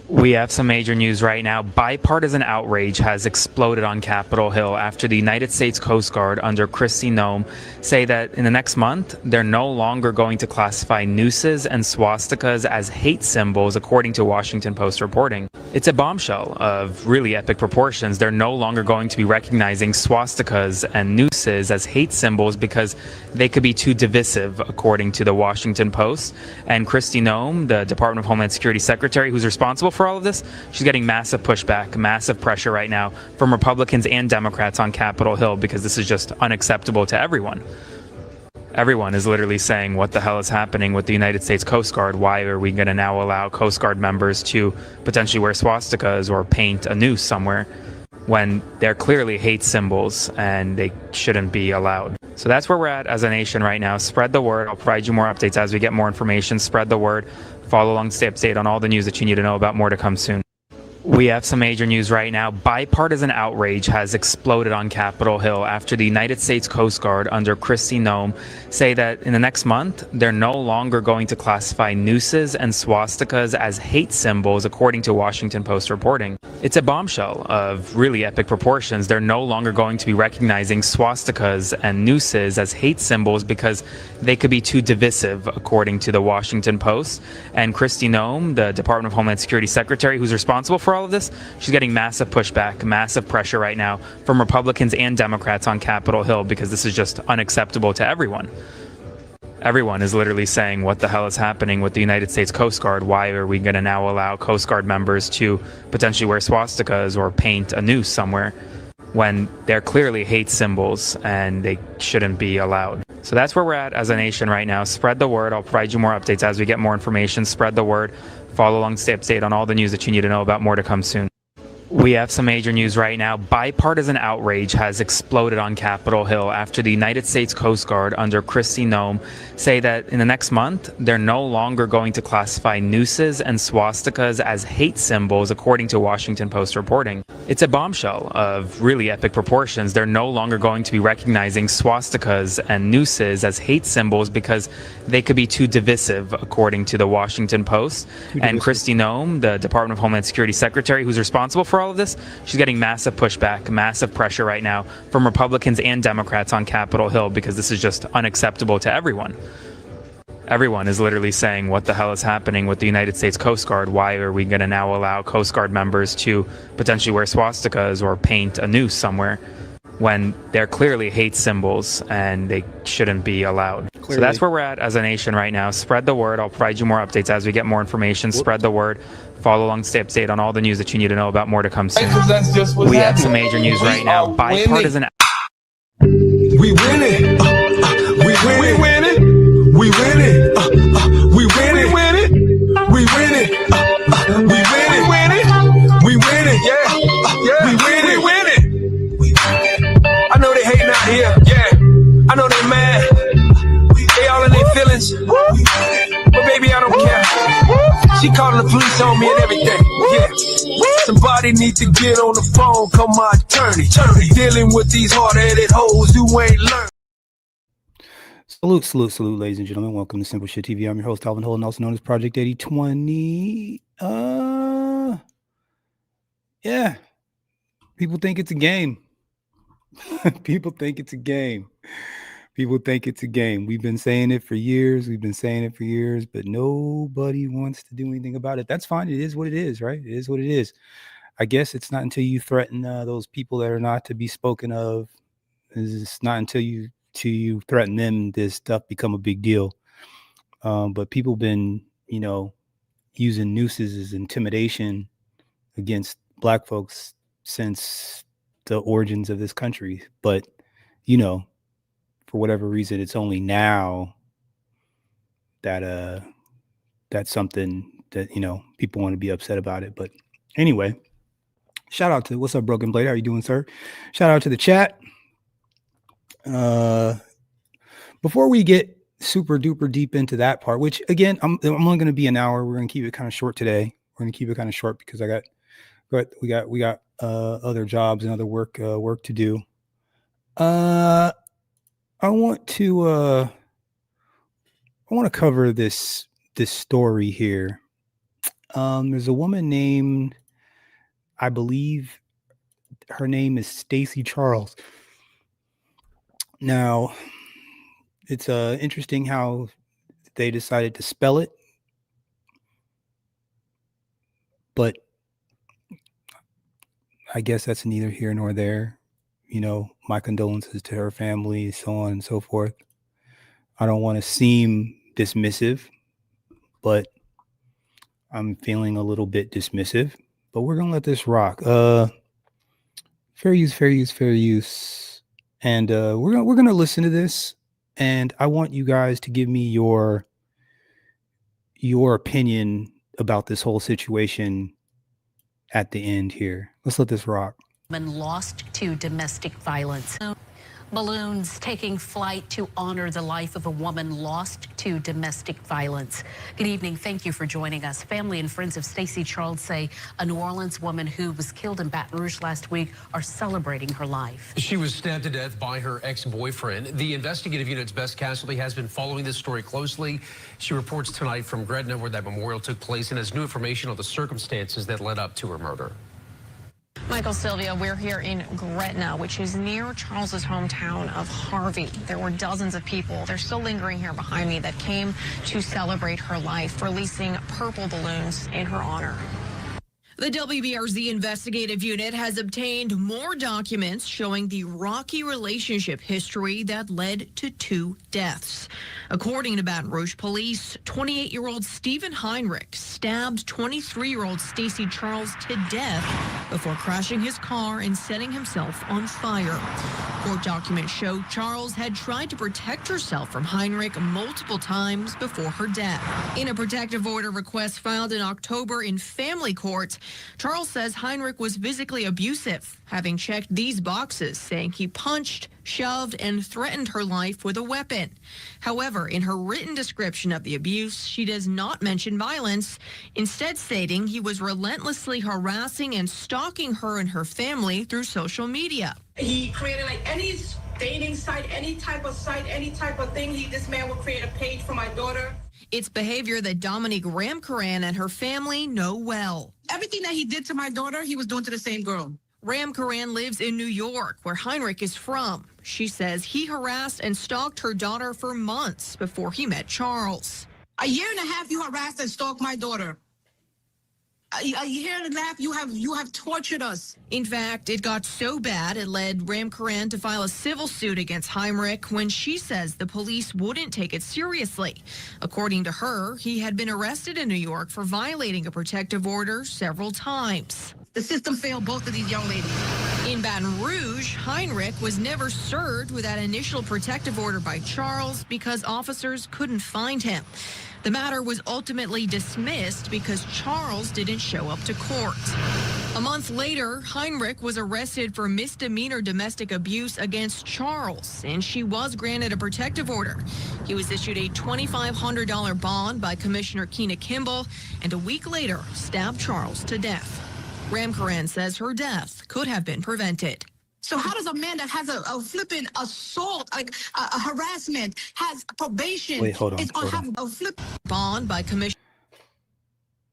We have some major news right now. Bipartisan outrage has exploded on Capitol Hill after the United States Coast Guard under Kristi Noem say that in the next month, they're no longer going to classify nooses and swastikas as hate symbols, according to Washington Post reporting. It's a bombshell of really epic proportions. They're no longer going to be recognizing swastikas and nooses as hate symbols because they could be too divisive, according to the Washington Post. And Kristi Noem, the Department of Homeland Security Secretary, who's responsible for all of this, she's getting massive pushback, massive pressure right now from Republicans and Democrats on Capitol Hill because this is just unacceptable to everyone. Everyone is literally saying, what the hell is happening with the United States Coast Guard? Why are we going to now allow Coast Guard members to potentially wear swastikas or paint a noose somewhere when they're clearly hate symbols and they shouldn't be allowed? So that's where we're at as a nation right now. Spread the word. I'll provide you more updates as we get more information. Spread the word. Follow along, stay up to date on all the news that you need to know about. More to come soon. We have some major news right now. Bipartisan outrage has exploded on Capitol Hill after the United States Coast Guard under Kristi Noem say that in the next month, they're no longer going to classify nooses and swastikas as hate symbols, according to Washington Post reporting. It's a bombshell of really epic proportions. They're no longer going to be recognizing swastikas and nooses as hate symbols because they could be too divisive, according to the Washington Post. And Kristi Noem, the Department of Homeland Security Secretary, who's responsible for all of this, she's getting massive pushback, massive pressure right now from Republicans and Democrats on Capitol Hill because this is just unacceptable to everyone. Everyone is literally saying, what the hell is happening with the United States Coast Guard? Why are we going to now allow Coast Guard members to potentially wear swastikas or paint a noose somewhere when they're clearly hate symbols and they shouldn't be allowed? So that's where we're at as a nation right now. Spread the word. I'll provide you more updates as we get more information. Spread the word. Follow along, stay up to date on all the news that you need to know about. More to come soon. We have some major news right now. Bipartisan outrage has exploded on Capitol Hill after the United States Coast Guard under Kristi Noem say that in the next month, they're no longer going to classify nooses and swastikas as hate symbols, according to Washington Post reporting. It's a bombshell of really epic proportions. They're no longer going to be recognizing swastikas and nooses as hate symbols because they could be too divisive, according to the Washington Post. And Kristi Noem, the Department of Homeland Security Secretary, who's responsible for all of this, she's getting massive pushback, massive pressure right now from Republicans and Democrats on Capitol Hill because this is just unacceptable to everyone. Everyone is literally saying, what the hell is happening with the United States Coast Guard? Why are we going to now allow Coast Guard members to potentially wear swastikas or paint a noose somewhere when they're clearly hate symbols and they shouldn't be allowed? Clearly. So that's where we're at as a nation right now. Spread the word. I'll provide you more updates as we get more information. Spread the word. Follow along, stay up to date on all the news that you need to know about. More to come soon. We have some major news right now. Bipartisan. We win it. We win it. We win it. We win it. We win it. We win it. We win it. We win it. Yeah. We win it. We win it. I know they hating out here. Yeah. I know they mad. They all in their feelings. But baby, I don't care. She calling the police on me and everything. Yeah. Somebody need to get on the phone. Call my attorney. Dealing with these hard-headed hoes who ain't learned. Salute, ladies and gentlemen. Welcome to Simple Shit TV. I'm your host, Alvin Holden, also known as Project 8020. Yeah. People think it's a game. People think it's a game. We've been saying it for years. But nobody wants to do anything about it. That's fine. It is what it is, right? It is what it is. I guess it's not until you threaten those people that are not to be spoken of. It's not until you threaten them this stuff become a big deal. But people been, using nooses as intimidation against Black folks since the origins of this country. But, for whatever reason, it's only now that that's something that, people want to be upset about it. But anyway, shout out to what's up, Broken Blade? How you doing, sir? Shout out to the chat. Before we get super duper deep into that part, which again, I'm only going to be an hour. We're going to keep it kind of short today. Because we got other jobs and other work to do. I want to cover this story here. There's a woman named, I believe her name is Stacy Charles. Now, it's interesting how they decided to spell it, but I guess that's neither here nor there. You know, my condolences to her family, so on and so forth. I don't want to seem dismissive, but I'm feeling a little bit dismissive, but we're going to let this rock. Fair use, fair use, fair use. And we're going to listen to this, and I want you guys to give me your opinion about this whole situation at the end here. Let's let this rock. Lost to domestic violence. Balloons taking flight to honor the life of a woman lost to domestic violence. Good evening. Thank you for joining us. Family and friends of Stacy Charles say a New Orleans woman who was killed in Baton Rouge last week are celebrating her life. She was stabbed to death by her ex-boyfriend. The investigative unit's Best Casualty has been following this story closely. She reports tonight from Gretna, where that memorial took place, and has new information on the circumstances that led up to her murder. Michael, Sylvia, we're here in Gretna, which is near Charles's hometown of Harvey. There were dozens of people, they're still lingering here behind me, that came to celebrate her life, releasing purple balloons in her honor. The WBRZ investigative unit has obtained more documents showing the rocky relationship history that led to 2 deaths. According to Baton Rouge police, 28-year-old Stephen Heinrich stabbed 23-year-old Stacy Charles to death before crashing his car and setting himself on fire. Court documents show Charles had tried to protect herself from Heinrich multiple times before her death. In a protective order request filed in October in family court, Charles says Heinrich was physically abusive, having checked these boxes, saying he punched, shoved, and threatened her life with a weapon. However, in her written description of the abuse, she does not mention violence, instead stating he was relentlessly harassing and stalking her and her family through social media. He created like any dating site, any type of thing. This man would create a page for my daughter. It's behavior that Dominique Ramkaran and her family know well. Everything that he did to my daughter, he was doing to the same girl. Ramkaran lives in New York, where Heinrich is from. She says he harassed and stalked her daughter for months before he met Charles. A year and a half, you harassed and stalked my daughter. A year and a half, you have tortured us. In fact, it got so bad it led Ramkaran to file a civil suit against Heinrich when she says the police wouldn't take it seriously. According to her, he had been arrested in New York for violating a protective order several times. The system failed both of these young ladies. In Baton Rouge, Heinrich was never served with that initial protective order by Charles because officers couldn't find him. The matter was ultimately dismissed because Charles didn't show up to court. A month later, Heinrich was arrested for misdemeanor domestic abuse against Charles, and she was granted a protective order. He was issued a $2,500 bond by Commissioner Keena Kimball, and a week later stabbed Charles to death. Ramkaran says her death could have been prevented. So how does a man that has a flipping assault, like a harassment, has probation, Wait, hold on, is on hold on. have a flip Bond by Commissioner.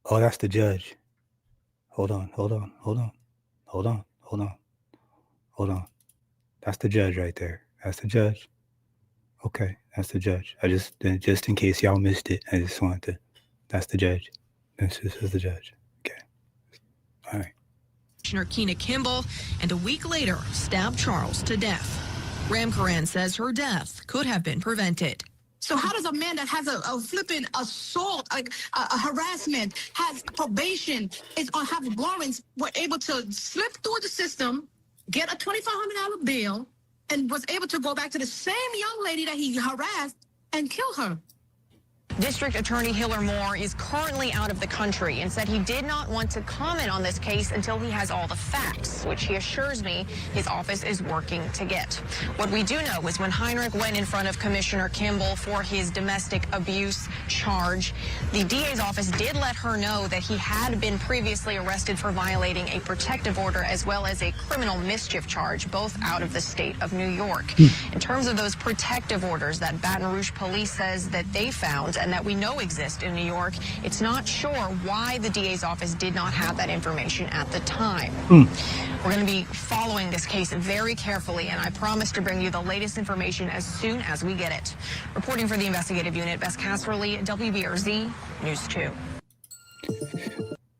Oh, that's the judge. Hold on. That's the judge right there. That's the judge. Okay, that's the judge. Just in case y'all missed it, I just wanted to. That's the judge. This is the judge. Okay. All right. Commissioner Keena Kimball, and a week later stabbed Charles to death. Ramkaran says her death could have been prevented. So how does a man that has a flipping assault, like a harassment, has probation, is on have warrants, were able to slip through the system, get a $2,500 bail, and was able to go back to the same young lady that he harassed and kill her? District Attorney Hiller Moore is currently out of the country and said he did not want to comment on this case until he has all the facts, which he assures me his office is working to get. What we do know is when Heinrich went in front of Commissioner Kimball for his domestic abuse charge, the DA's office did let her know that he had been previously arrested for violating a protective order as well as a criminal mischief charge, both out of the state of New York. In terms of those protective orders that Baton Rouge police says that they found, and that we know exist in New York. It's not sure why the DA's office did not have that information at the time. We're going to be following this case very carefully, and I promise to bring you the latest information as soon as we get it. Reporting for the investigative unit, Bess Casserly, WBRZ News 2.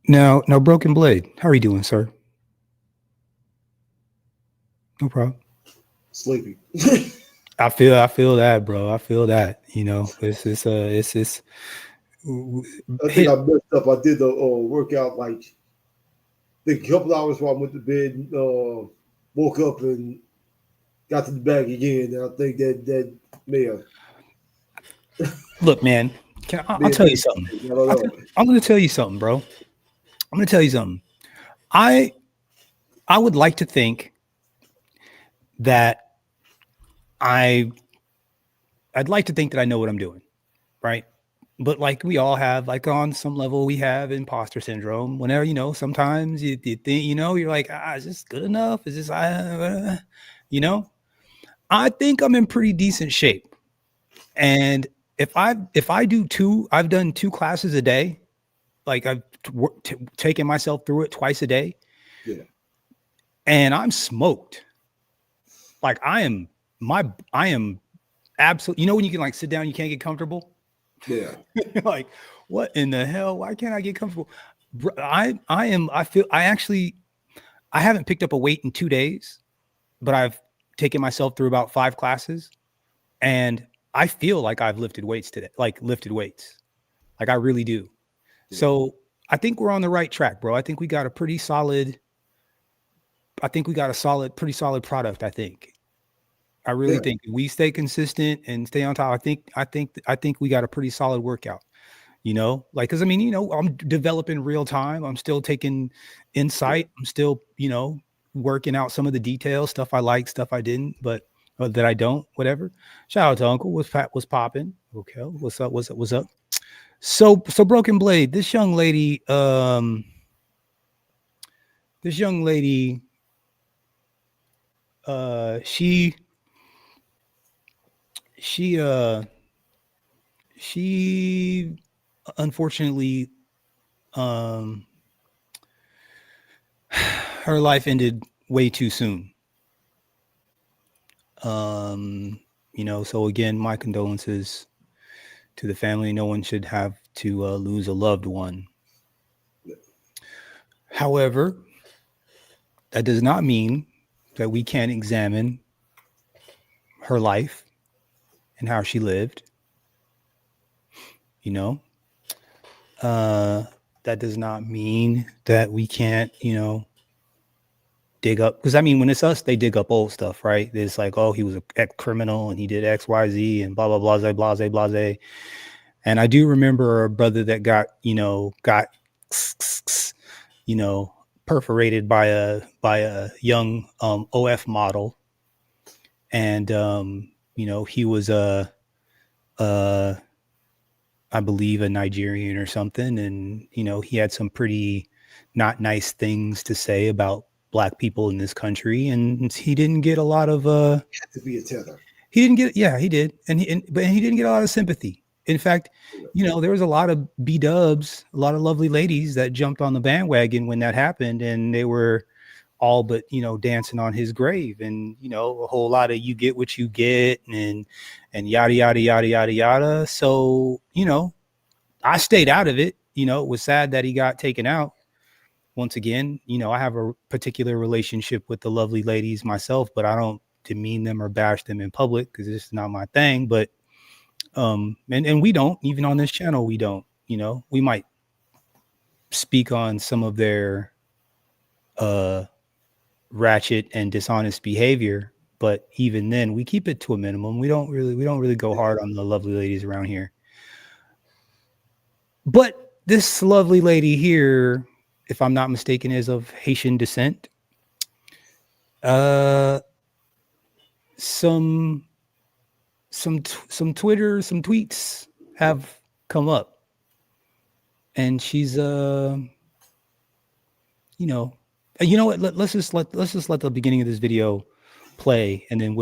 Now, Broken Blade, how are you doing, sir? No problem. Sleepy. I feel that, bro. I feel that. You know, it's I think I messed up. I did the workout like a couple hours while I went to bed. Woke up and got to the bag again. And I think that may have. Look, man. I'll tell you something. I'm going to tell you something, bro. I'm going to tell you something. I would like to think that I'd like to think that I know what I'm doing, right? But like we all have, like on some level, we have imposter syndrome. Whenever, you know, sometimes you think, you know, you're like, is this good enough? Is this, you know? I think I'm in pretty decent shape. And if I do I've done 2 classes a day, like I've taken myself through it twice a day. Yeah. And I'm smoked. Like I am absolutely, you know, when you can like sit down, you can't get comfortable. Yeah. Like, what in the hell? Why can't I get comfortable? I haven't picked up a weight in 2 days, but I've taken myself through about 5 classes and I feel like I've lifted weights today, like I really do. Yeah. So I think we're on the right track, bro. I think we got a pretty solid pretty solid product. I really think if we stay consistent and stay on top, I think we got a pretty solid workout, you know, like, cause I mean, you know, I'm developing real time. I'm still taking insight. I'm still, you know, working out some of the details, stuff I like, stuff I didn't, but that I don't, whatever. Shout out to Uncle was popping. Okay. What's up? So Broken Blade, this young lady, she unfortunately, her life ended way too soon. You know, so again, my condolences to the family. No one should have to lose a loved one. However, that does not mean that we can't examine her life and how she lived. You know, that does not mean that we can't, you know, dig up, because I mean, when it's us, they dig up old stuff, right? It's like, oh, he was a criminal and he did XYZ and blah, blah, blah, blase, blase. And I do remember a brother that got perforated by a young OF model. And, you know, he was I believe a Nigerian or something. And, you know, he had some pretty not nice things to say about Black people in this country, and he didn't get a lot of to be a tether. He didn't get, yeah, he did, but he didn't get a lot of sympathy. In fact, you know, there was a lot of B-dubs, a lot of lovely ladies that jumped on the bandwagon when that happened, and they were all but, you know, dancing on his grave, and, you know, a whole lot of you get what you get, and yada yada yada yada yada. So, you know, I stayed out of it. You know, it was sad that he got taken out. Once again, you know, I have a particular relationship with the lovely ladies myself, but I don't demean them or bash them in public because it's not my thing. But and we don't, even on this channel, we don't, you know, we might speak on some of their ratchet and dishonest behavior, but even then we keep it to a minimum. We don't really go hard on the lovely ladies around here. But this lovely lady here, if I'm not mistaken, is of Haitian descent. Some tweets have come up, and she's you know what? Let's just let the beginning of this video play, and then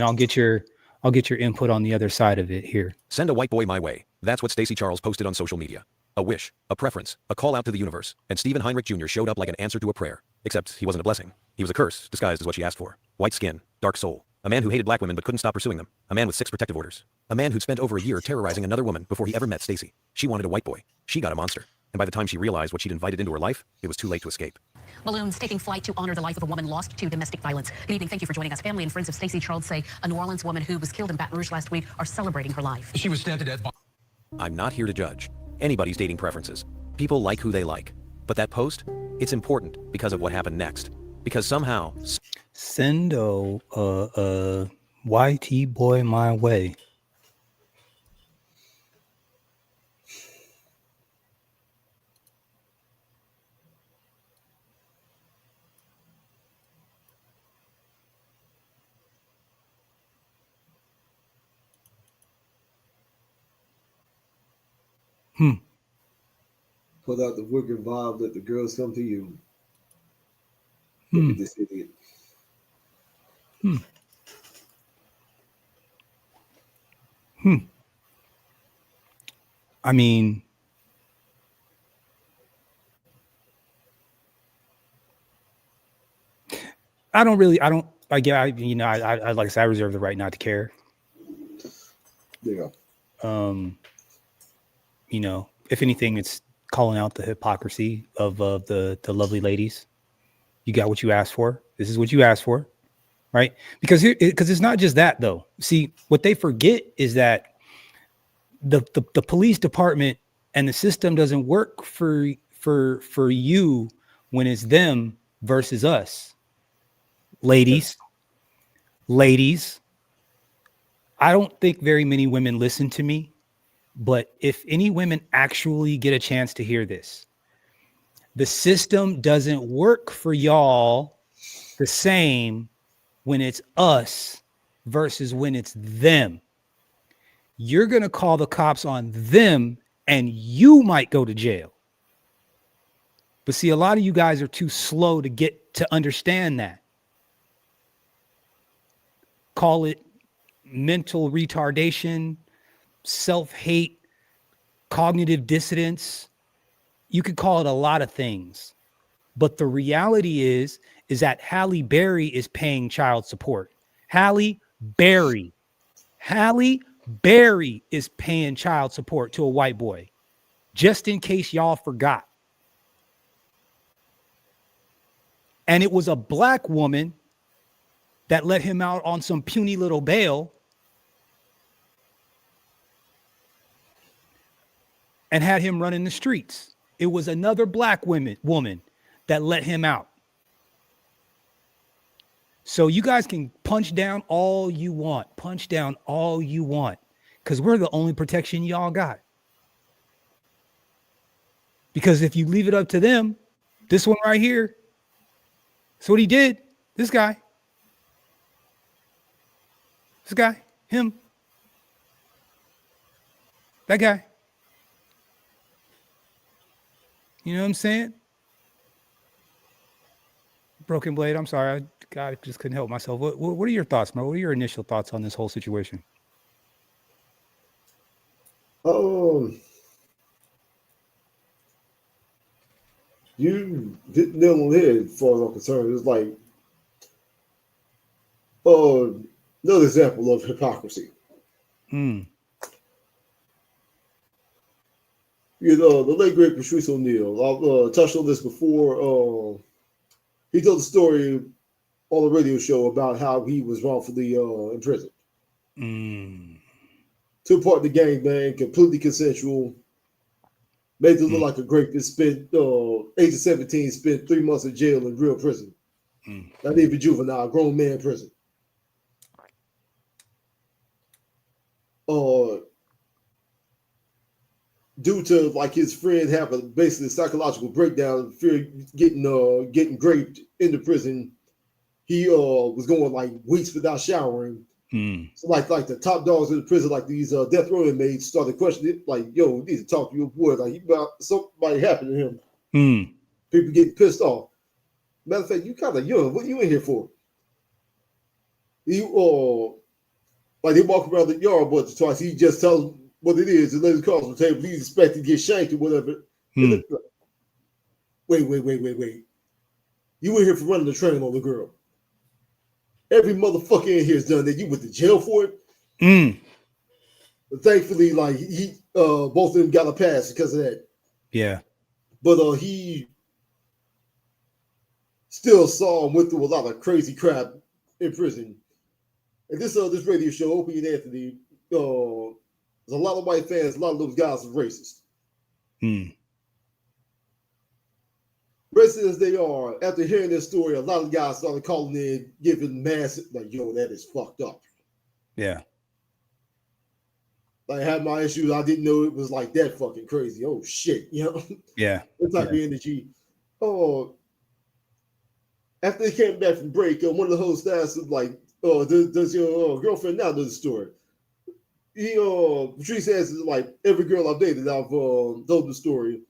I'll get your input on the other side of it here. Send a white boy my way. That's what Stacey Charles posted on social media. A wish, a preference, a call out to the universe, and Stephen Heinrich Jr. showed up like an answer to a prayer. Except he wasn't a blessing. He was a curse, disguised as what she asked for. White skin, dark soul. A man who hated black women but couldn't stop pursuing them. A man with 6 protective orders. A man who'd spent over a year terrorizing another woman before he ever met Stacey. She wanted a white boy. She got a monster. And by the time she realized what she'd invited into her life, it was too late to escape. Balloons taking flight to honor the life of a woman lost to domestic violence. Good evening. Thank you for joining us. Family and friends of Stacey Charles say a New Orleans woman who was killed in Baton Rouge last week are celebrating her life. She was stabbed to death by... I'm not here to judge anybody's dating preferences. People like who they like. But that post, it's important because of what happened next. Because somehow... Send a YT boy my way. Put out the wicked vibe, let the girls come to you. Look at this idiot. I mean, I don't like I like I said, I reserve the right not to care. Yeah. You know, if anything, it's calling out the hypocrisy of the lovely ladies. You got what you asked for. This is what you asked for, right? Because it's not just that though. See, what they forget is that the police department and the system doesn't work for you when it's them versus us. Ladies, I don't think very many women listen to me, but if any women actually get a chance to hear this, the system doesn't work for y'all the same when it's us versus when it's them. You're going to call the cops on them and you might go to jail. But see, a lot of you guys are too slow to get to understand that. Call it mental retardation, self-hate, cognitive dissonance. You could call it a lot of things. But the reality is that Halle Berry is paying child support. Halle Berry is paying child support to a white boy. Just in case y'all forgot. And it was a black woman that let him out on some puny little bail and had him running the streets. It was another black woman that let him out. So you guys can punch down all you want, because we're the only protection y'all got. Because if you leave it up to them, this one right here, that's what he did. This guy, him, that guy. You know what I'm saying? Broken Blade, I'm sorry. I just couldn't help myself. What are your thoughts, Mo? What are your initial thoughts on this whole situation? You didn't nail on the head as far as I'm concerned. It's like another example of hypocrisy. You know, the late great Patrice O'Neal. I've touched on this before. He told the story on the radio show about how he was wrongfully imprisoned. 2 part of the gangbang, completely consensual. Made him look like a rapist. Spent age of 17, spent 3 months in jail in real prison. Not even juvenile, grown man prison. Due to like his friend having basically a psychological breakdown, fear getting raped in the prison, he was going like weeks without showering. So like the top dogs in the prison, like these death row inmates, started questioning it, like, "Yo, we need to talk to your boy. Like, you got somebody happened to him." People getting pissed off. Matter of fact, you kind of young. What you in here for? You like they walk around the yard, but twice he just tells what it is. The lady calls on the table. He's expecting to get shanked or whatever. Hmm. Wait. You in here for running the train on the girl. Every motherfucker in here has done that. You went to jail for it. But thankfully, like he both of them got a pass because of that. Yeah. But he still saw and went through a lot of crazy crap in prison. And this radio show, Opie and Anthony, there's a lot of white fans, a lot of those guys are racist. Racist as they are, after hearing this story, a lot of guys started calling in, giving massive, like, yo, that is fucked up. Yeah. I had my issues. I didn't know it was like that fucking crazy. Oh shit, you know? Yeah. That type of energy. After they came back from break, one of the hosts asked him, like, does your girlfriend now know the story? Patrice answers, like, every girl I've dated, I've told the story.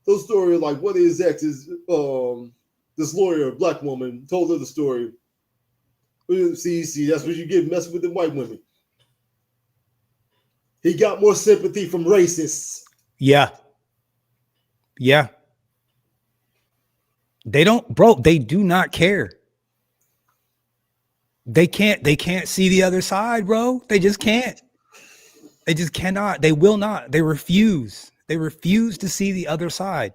Those story, like, one of his exes, this lawyer, black woman, told her the story. See, that's what you get messing with the white women. He got more sympathy from racists. Yeah. They do not care. They can't see the other side, bro. They just can't. They just cannot. They will not. They refuse. They refuse to see the other side.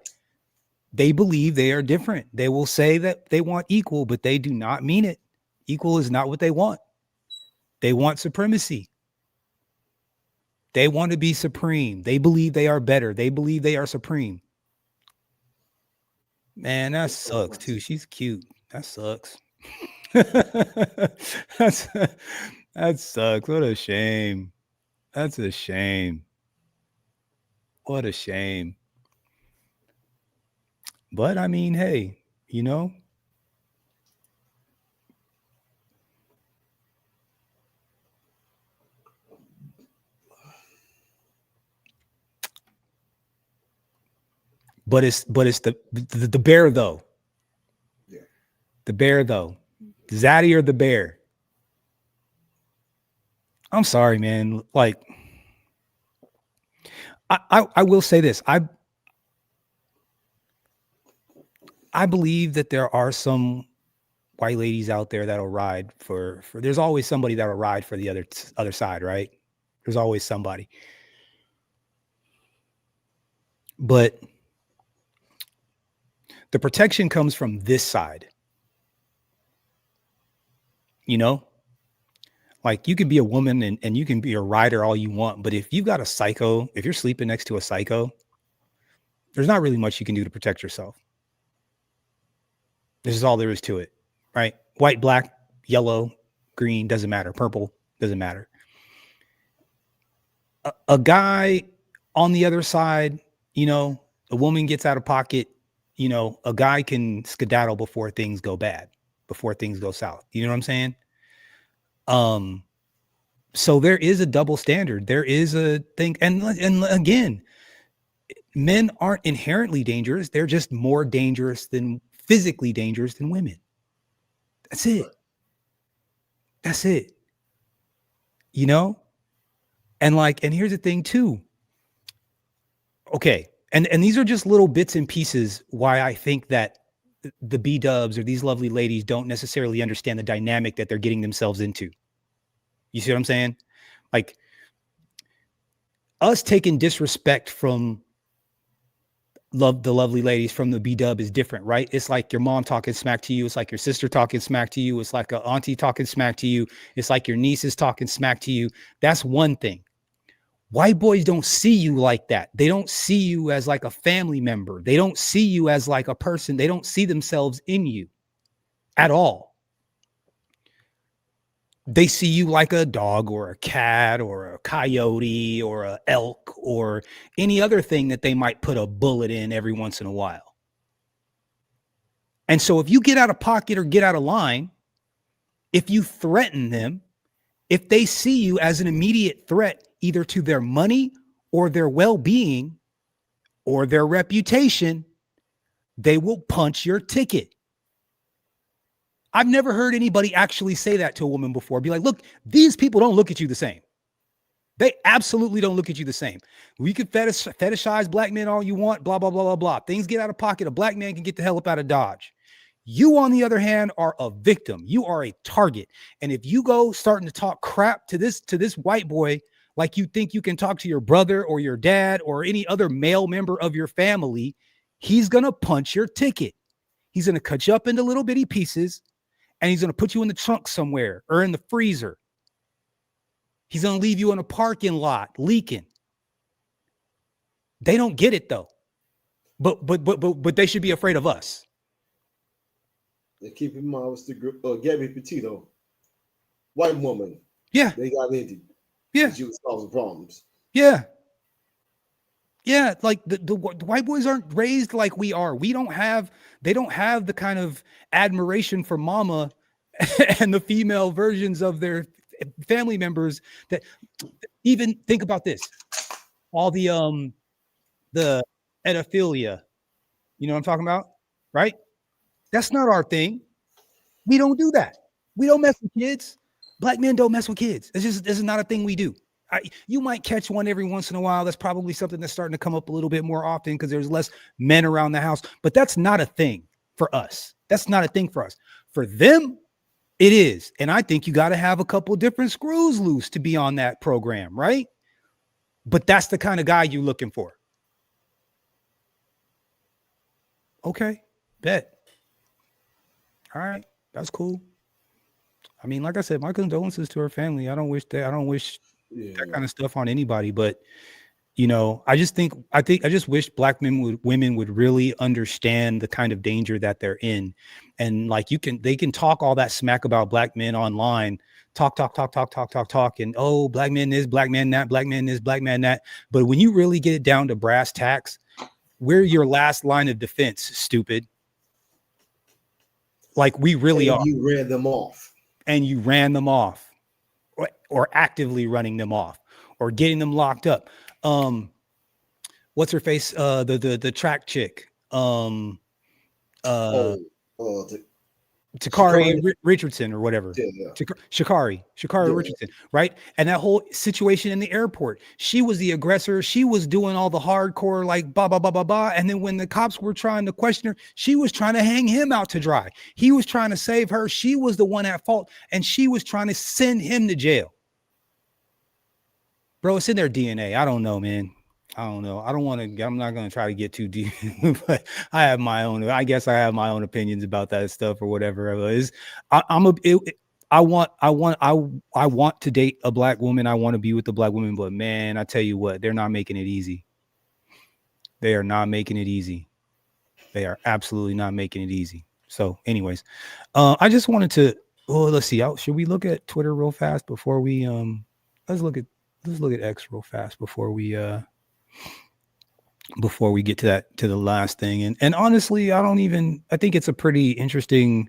They believe they are different. They will say that they want equal, but they do not mean it. Equal is not what they want. They want supremacy. They want to be supreme. They believe they are better. They believe they are supreme. Man, that sucks too. She's cute. That sucks. That sucks. What a shame. That's a shame. What a shame. But I mean, hey, you know, but it's the bear though. Yeah. The bear though. Zaddy or the bear? I'm sorry, man. Like, I will say this. I believe that there are some white ladies out there that'll ride for there's always somebody that'll ride for the other side, right? There's always somebody. But the protection comes from this side. You know? Like, you could be a woman and you can be a rider all you want, but if you've got a psycho, if you're sleeping next to a psycho, there's not really much you can do to protect yourself. This is all there is to it, right? White, black, yellow, green, doesn't matter. Purple, doesn't matter. A guy on the other side, you know, a woman gets out of pocket, you know, a guy can skedaddle before things go bad, before things go south. You know what I'm saying? So there is a double standard. There is a thing. And again, men aren't inherently dangerous. They're just more physically dangerous than women. That's it. That's it. You know? And here's the thing too. Okay. And these are just little bits and pieces why I think that the B-dubs or these lovely ladies don't necessarily understand the dynamic that they're getting themselves into. You see what I'm saying? Like, us taking disrespect from the lovely ladies from the B-dub is different, right? It's like your mom talking smack to you. It's like your sister talking smack to you. It's like an auntie talking smack to you. It's like your nieces talking smack to you. That's one thing. White boys don't see you like that. They don't see you as like a family member. They don't see you as like a person. They don't see themselves in you at all. They see you like a dog or a cat or a coyote or an elk or any other thing that they might put a bullet in every once in a while. And so if you get out of pocket or get out of line, if you threaten them, if they see you as an immediate threat, either to their money or their well-being or their reputation, they will punch your ticket. I've never heard anybody actually say that to a woman before. Be like, look, these people don't look at you the same. They absolutely don't look at you the same. We could fetishize black men all you want, blah, blah, blah, blah, blah. Things get out of pocket. A black man can get the hell up out of Dodge. You, on the other hand, are a victim. You are a target. And if you go starting to talk crap to this white boy, like you think you can talk to your brother or your dad or any other male member of your family, he's going to punch your ticket. He's going to cut you up into little bitty pieces, and he's going to put you in the trunk somewhere or in the freezer. He's going to leave you in a parking lot leaking. They don't get it though. But they should be afraid of us. And keep in mind, what's the Gabby Petito, white woman. Yeah. They got into. Yeah. She was causing problems. Yeah. Yeah. Like the white boys aren't raised like we are. They don't have the kind of admiration for mama and the female versions of their family members that even think about this. All the pedophilia, you know what I'm talking about? Right? That's not our thing. We don't do that. We don't mess with kids. Black men don't mess with kids. This is not a thing we do. You might catch one every once in a while. That's probably something that's starting to come up a little bit more often because there's less men around the house. But that's not a thing for us. That's not a thing for us. For them, it is. And I think you got to have a couple different screws loose to be on that program, right? But that's the kind of guy you're looking for. Okay, bet. All right, that's cool. I mean, like I said, my condolences to her family. I don't wish that kind of stuff on anybody, but you know, I just wish black women would really understand the kind of danger that they're in. And like they can talk all that smack about black men online, talk. And oh, black men this, black man that, black man this, black man that. But when you really get it down to brass tacks, we're your last line of defense, stupid. Like we really are. You ran them off. And you ran them off or actively running them off or getting them locked up. What's her face? The track chick. Takari Richardson or whatever. Yeah. Sha'Carri Richardson, right? And that whole situation in the airport, she was the aggressor. She was doing all the hardcore, like blah, blah, blah, blah, blah. And then when the cops were trying to question her, she was trying to hang him out to dry. He was trying to save her. She was the one at fault. And she was trying to send him to jail. Bro, it's in their DNA. I don't know, man. I don't know. I'm not going to try to get too deep, but I guess I have my own opinions about that stuff or whatever it is. I want to date a black woman. I want to be with a black woman, but man, I tell you what, they're not making it easy. They are not making it easy. They are absolutely not making it easy. So anyways, I just wanted to, let's see. Should we look at Twitter real fast before we, let's look at X real fast before we get to the last thing. And honestly, I think it's a pretty interesting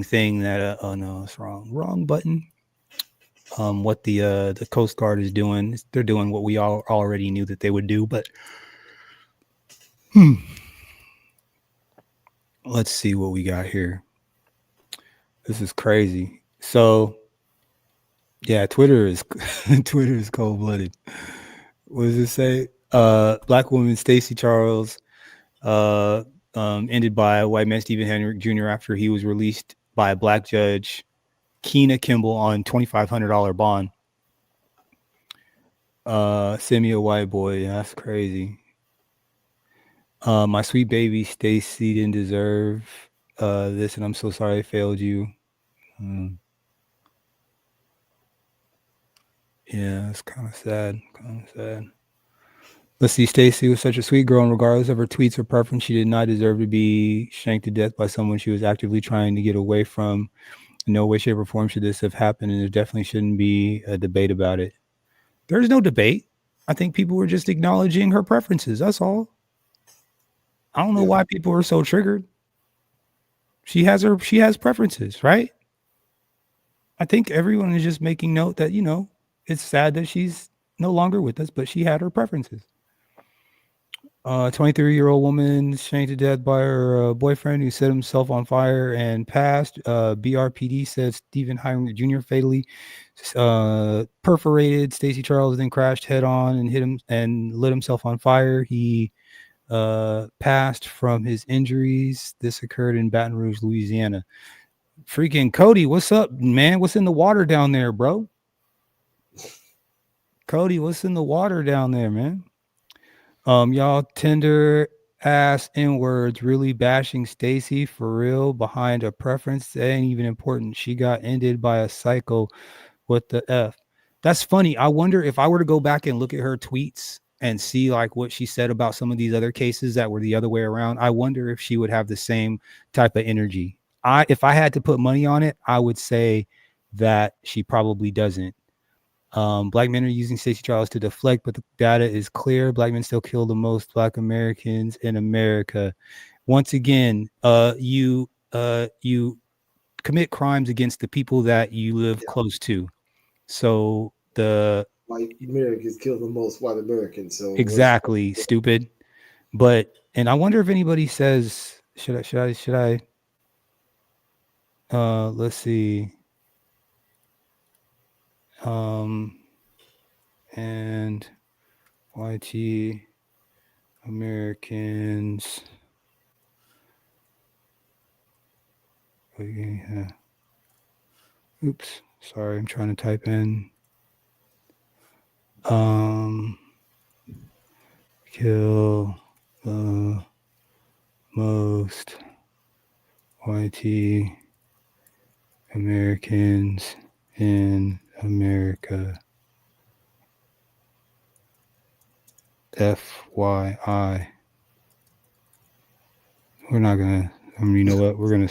thing that oh no, it's wrong button. What the Coast Guard is doing, they're doing what we all already knew that they would do, but let's see what we got here. This is crazy. So yeah, Twitter is cold-blooded. What does it say? Black woman Stacey Charles ended by white man Stephen Henry Jr. after he was released by a black judge, Keena Kimball, on $2,500 bond. Send me a white boy. Yeah, that's crazy. My sweet baby Stacey didn't deserve this, and I'm so sorry I failed you. Yeah, it's kind of sad. Let's see. Stacey was such a sweet girl, and regardless of her tweets or preference, she did not deserve to be shanked to death by someone she was actively trying to get away from. In no way, shape, or form should this have happened, and there definitely shouldn't be a debate about it. There's no debate. I think people were just acknowledging her preferences. That's all. I don't know why people are so triggered. She has preferences, right? I think everyone is just making note that, you know, it's sad that she's no longer with us, but she had her preferences. 23-year-old woman shanked to death by her boyfriend who set himself on fire and passed. BRPD said Stephen Heinrich Jr. fatally perforated Stacey Charles, then crashed head on and hit him and lit himself on fire. He passed from his injuries. This occurred in Baton Rouge, Louisiana. Freaking Cody, what's up, man? What's in the water down there, bro? Cody, what's in the water down there, man? Y'all tender ass N-words really bashing Stacy for real behind a preference that ain't even important. She got ended by a psycho. What the F? That's funny. I wonder if I were to go back and look at her tweets and see like what she said about some of these other cases that were the other way around. I wonder if she would have the same type of energy. If I had to put money on it, I would say that she probably doesn't. Black men are using Stacey Charles to deflect, but the data is clear. Black men still kill the most Black Americans in America. Once again, you commit crimes against the people that you live close to. So the white Americans kill the most white Americans. So exactly stupid. But and I wonder if anybody says should I let's see. And YT Americans. Oops, sorry, I'm trying to type in. Kill the most YT Americans in America. FYI. We're not gonna. You know what? We're gonna.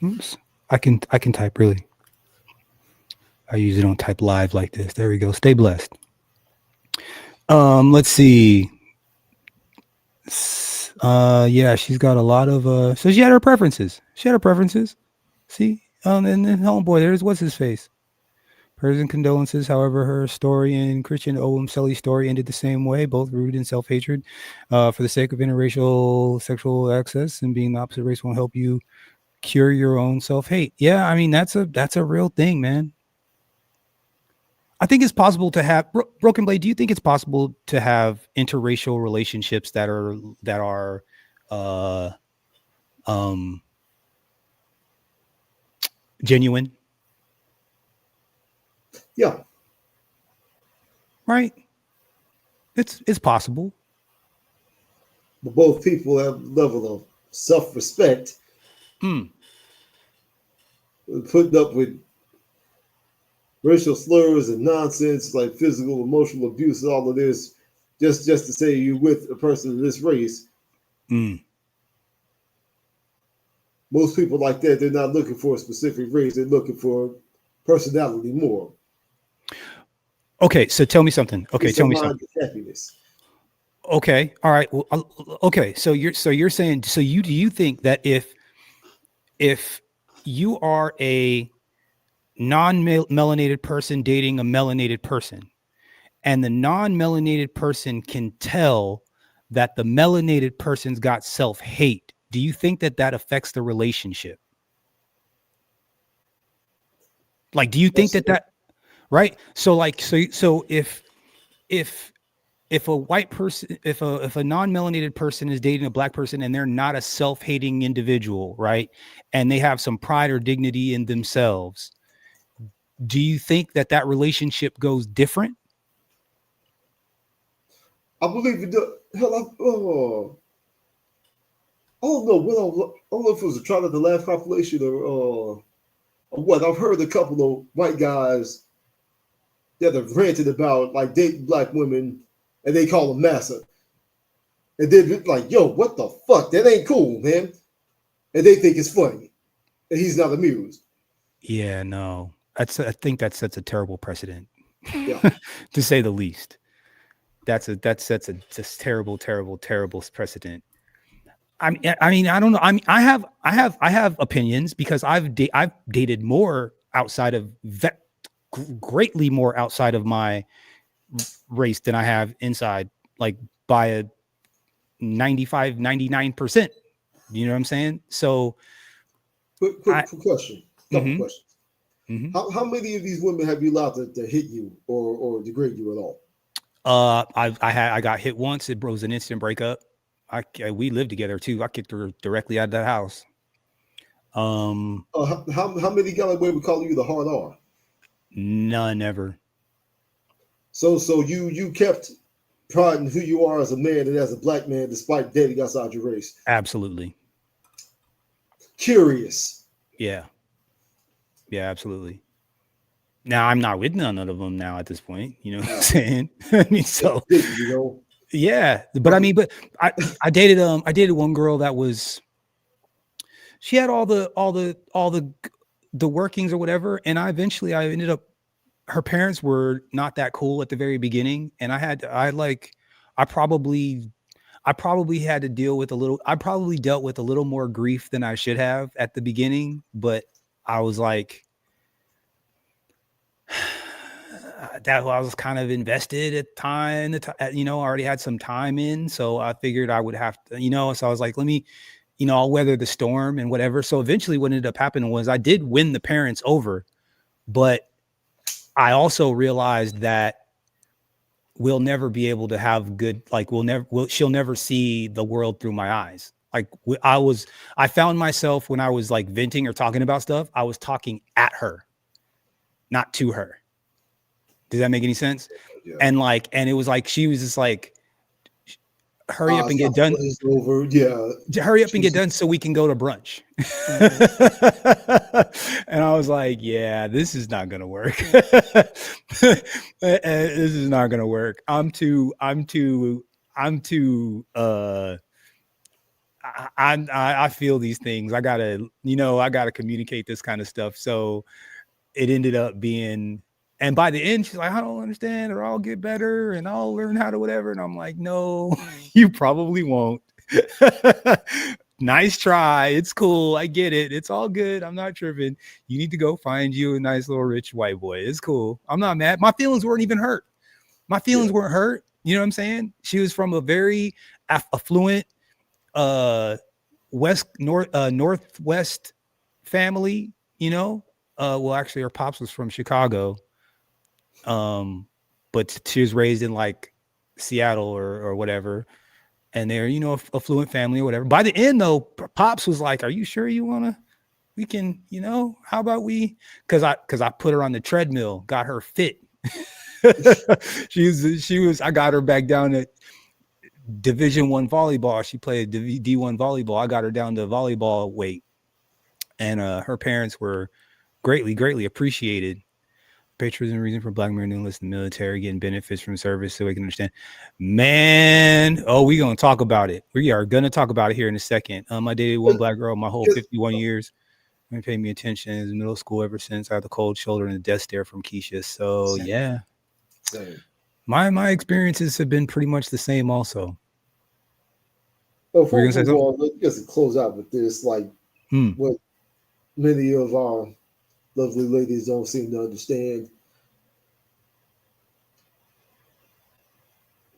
Oops. I can type really. I usually don't type live like this. There we go. Stay blessed. Let's see. Yeah, she's got a lot of so she had her preferences. See? And then homeboy, there's what's his face. Prayers and condolences. However, her story and Christian Owamseli's story ended the same way, both rooted in self-hatred. For the sake of interracial sexual access and being the opposite race won't help you cure your own self-hate. Yeah, I mean that's a real thing, man. I think it's possible to have Broken Blade. Do you think it's possible to have interracial relationships that are genuine? Yeah. Right. It's possible. But both people have a level of self-respect. Putting up with racial slurs and nonsense like physical, emotional abuse, and all of this, just to say you're with a person of this race. Most people like that, they're not looking for a specific race, they're looking for personality more. Okay, so tell me something. Okay, tell me something. Happiness. Okay, all right. Well, okay, so you're saying, so do you think that if you are a non-melanated person dating a melanated person, and the non-melanated person can tell that the melanated person's got self-hate, do you think that affects the relationship? Like, do you think that right? So like, so if a white person, if a non-melanated person is dating a Black person and they're not a self-hating individual, right? And they have some pride or dignity in themselves, do you think that relationship goes different? I believe it does. Hell, I don't know. I don't know if it was a trial of the last population or what. I've heard a couple of white guys that have ranted about like dating Black women, and they call them massa. And they're like, yo, what the fuck? That ain't cool, man. And they think it's funny. And he's not amused. Yeah, no. I think that sets a terrible precedent. Yeah. To say the least. That sets a just terrible precedent. I mean, I don't know. I mean, I have opinions because I've dated more outside of greatly more outside of my race than I have inside like by a 99%. You know what I'm saying? So Quick question. Couple questions. Mm-hmm. How many of these women have you allowed to hit you or degrade you at all? I got hit once. It was an instant breakup. We lived together too. I kicked her directly out of that house. How many got away with calling you the hard R? None ever. So you kept pride in who you are as a man and as a black man, despite dating outside your race. Absolutely. Curious. Yeah, absolutely. Now I'm not with none of them now at this point. You know what I'm saying? I mean, so you know. Yeah, but I mean, but I dated one girl that was, she had all the workings or whatever, and I ended up, her parents were not that cool at the very beginning, and I probably had to deal with I probably dealt with a little more grief than I should have at the beginning, but I was like, that I was kind of invested at time, I already had some time in, so I figured I would have to, so I was like, let me, I'll weather the storm and whatever. So eventually what ended up happening was I did win the parents over, but I also realized that we'll never be able to have good, like she'll never see the world through my eyes. Like I found myself when I was like venting or talking about stuff, I was talking at her, not to her. Does that make any sense? Yeah. And it was like, she was just like, hurry up and get done. Over. Yeah. Hurry up and get done so we can go to brunch. And I was like, yeah, this is not going to work. This is not going to work. I feel these things. I gotta communicate this kind of stuff. So it ended up being, and by the end, she's like, I don't understand, or I'll get better and I'll learn how to whatever. And I'm like, no, you probably won't. Nice try. It's cool. I get it. It's all good. I'm not tripping. You need to go find you a nice little rich white boy. It's cool. I'm not mad. My feelings weren't even hurt. My feelings weren't hurt. You know what I'm saying? She was from a very affluent northwest family, well, actually her pops was from Chicago. But she was raised in like Seattle or whatever, and they're, affluent family or whatever. By the end though, pops was like, are you sure you we can, how about cause I put her on the treadmill, got her fit. I got her back down at Division I volleyball. She played D1 volleyball. I got her down to volleyball weight, and her parents were greatly appreciated. Patriotism reason for black men to enlist in the military, getting benefits from service so we can understand. Man, we're gonna talk about it. We are gonna talk about it here in a second. I dated one black girl my whole 51 years. They paid me attention in middle school ever since. I had the cold shoulder and the death stare from Keisha. So yeah. Same. My experiences have been pretty much the same also. Well, before we move on, let's close out with this. Like what many of our lovely ladies don't seem to understand.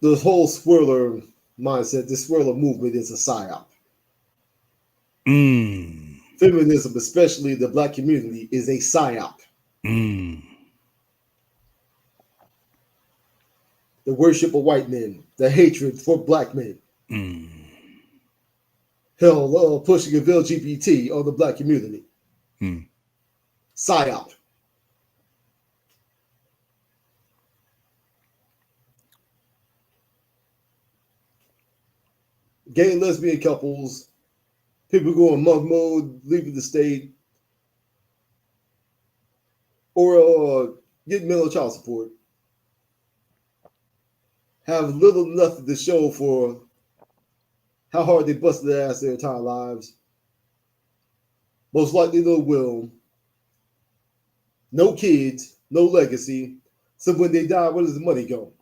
The whole Swirler mindset, this Swirler movement is a psyop. Feminism, especially the black community, is a psyop. The worship of white men, the hatred for black men. Hell, pushing of LGBT on the black community. Psyop. Gay and lesbian couples, people going monk mode, leaving the state, or getting mental child support, have little nothing to show for how hard they busted their ass their entire lives. Most likely no will, no kids, no legacy. So when they die, where does the money go?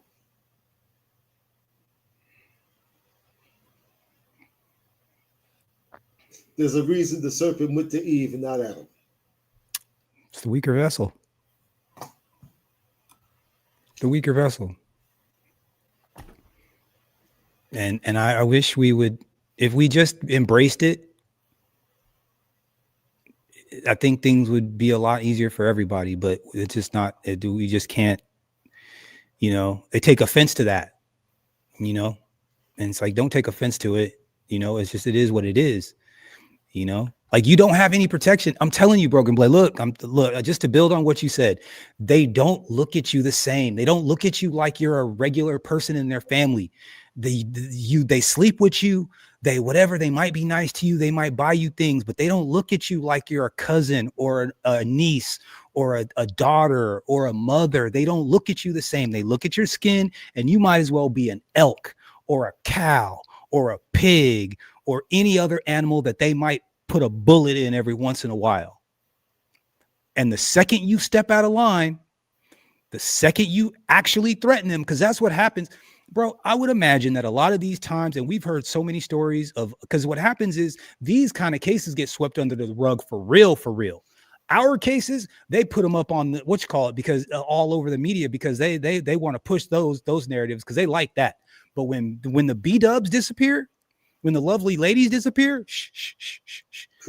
There's a reason the serpent went to Eve and not Adam. It's the weaker vessel. The weaker vessel. And I wish we would, if we just embraced it, I think things would be a lot easier for everybody, but it's just not, we just can't, they take offense to that, and it's like, don't take offense to it. It's just, it is what it is, like you don't have any protection. I'm telling you, Broken Blade, look, just to build on what you said, they don't look at you the same. They don't look at you like you're a regular person in their family. They sleep with you. They might be nice to you. They might buy you things, but they don't look at you like you're a cousin or a niece or a daughter or a mother. They don't look at you the same. They look at your skin, and you might as well be an elk or a cow or a pig or any other animal that they might put a bullet in every once in a while. And the second you step out of line, the second you actually threaten them, because that's what happens. Bro, I would imagine that a lot of these times, and we've heard so many stories of, because what happens is these kind of cases get swept under the rug for real. Our cases, they put them up on because all over the media, because they want to push those narratives because they like that. But when the B-dubs disappear, when the lovely ladies disappear,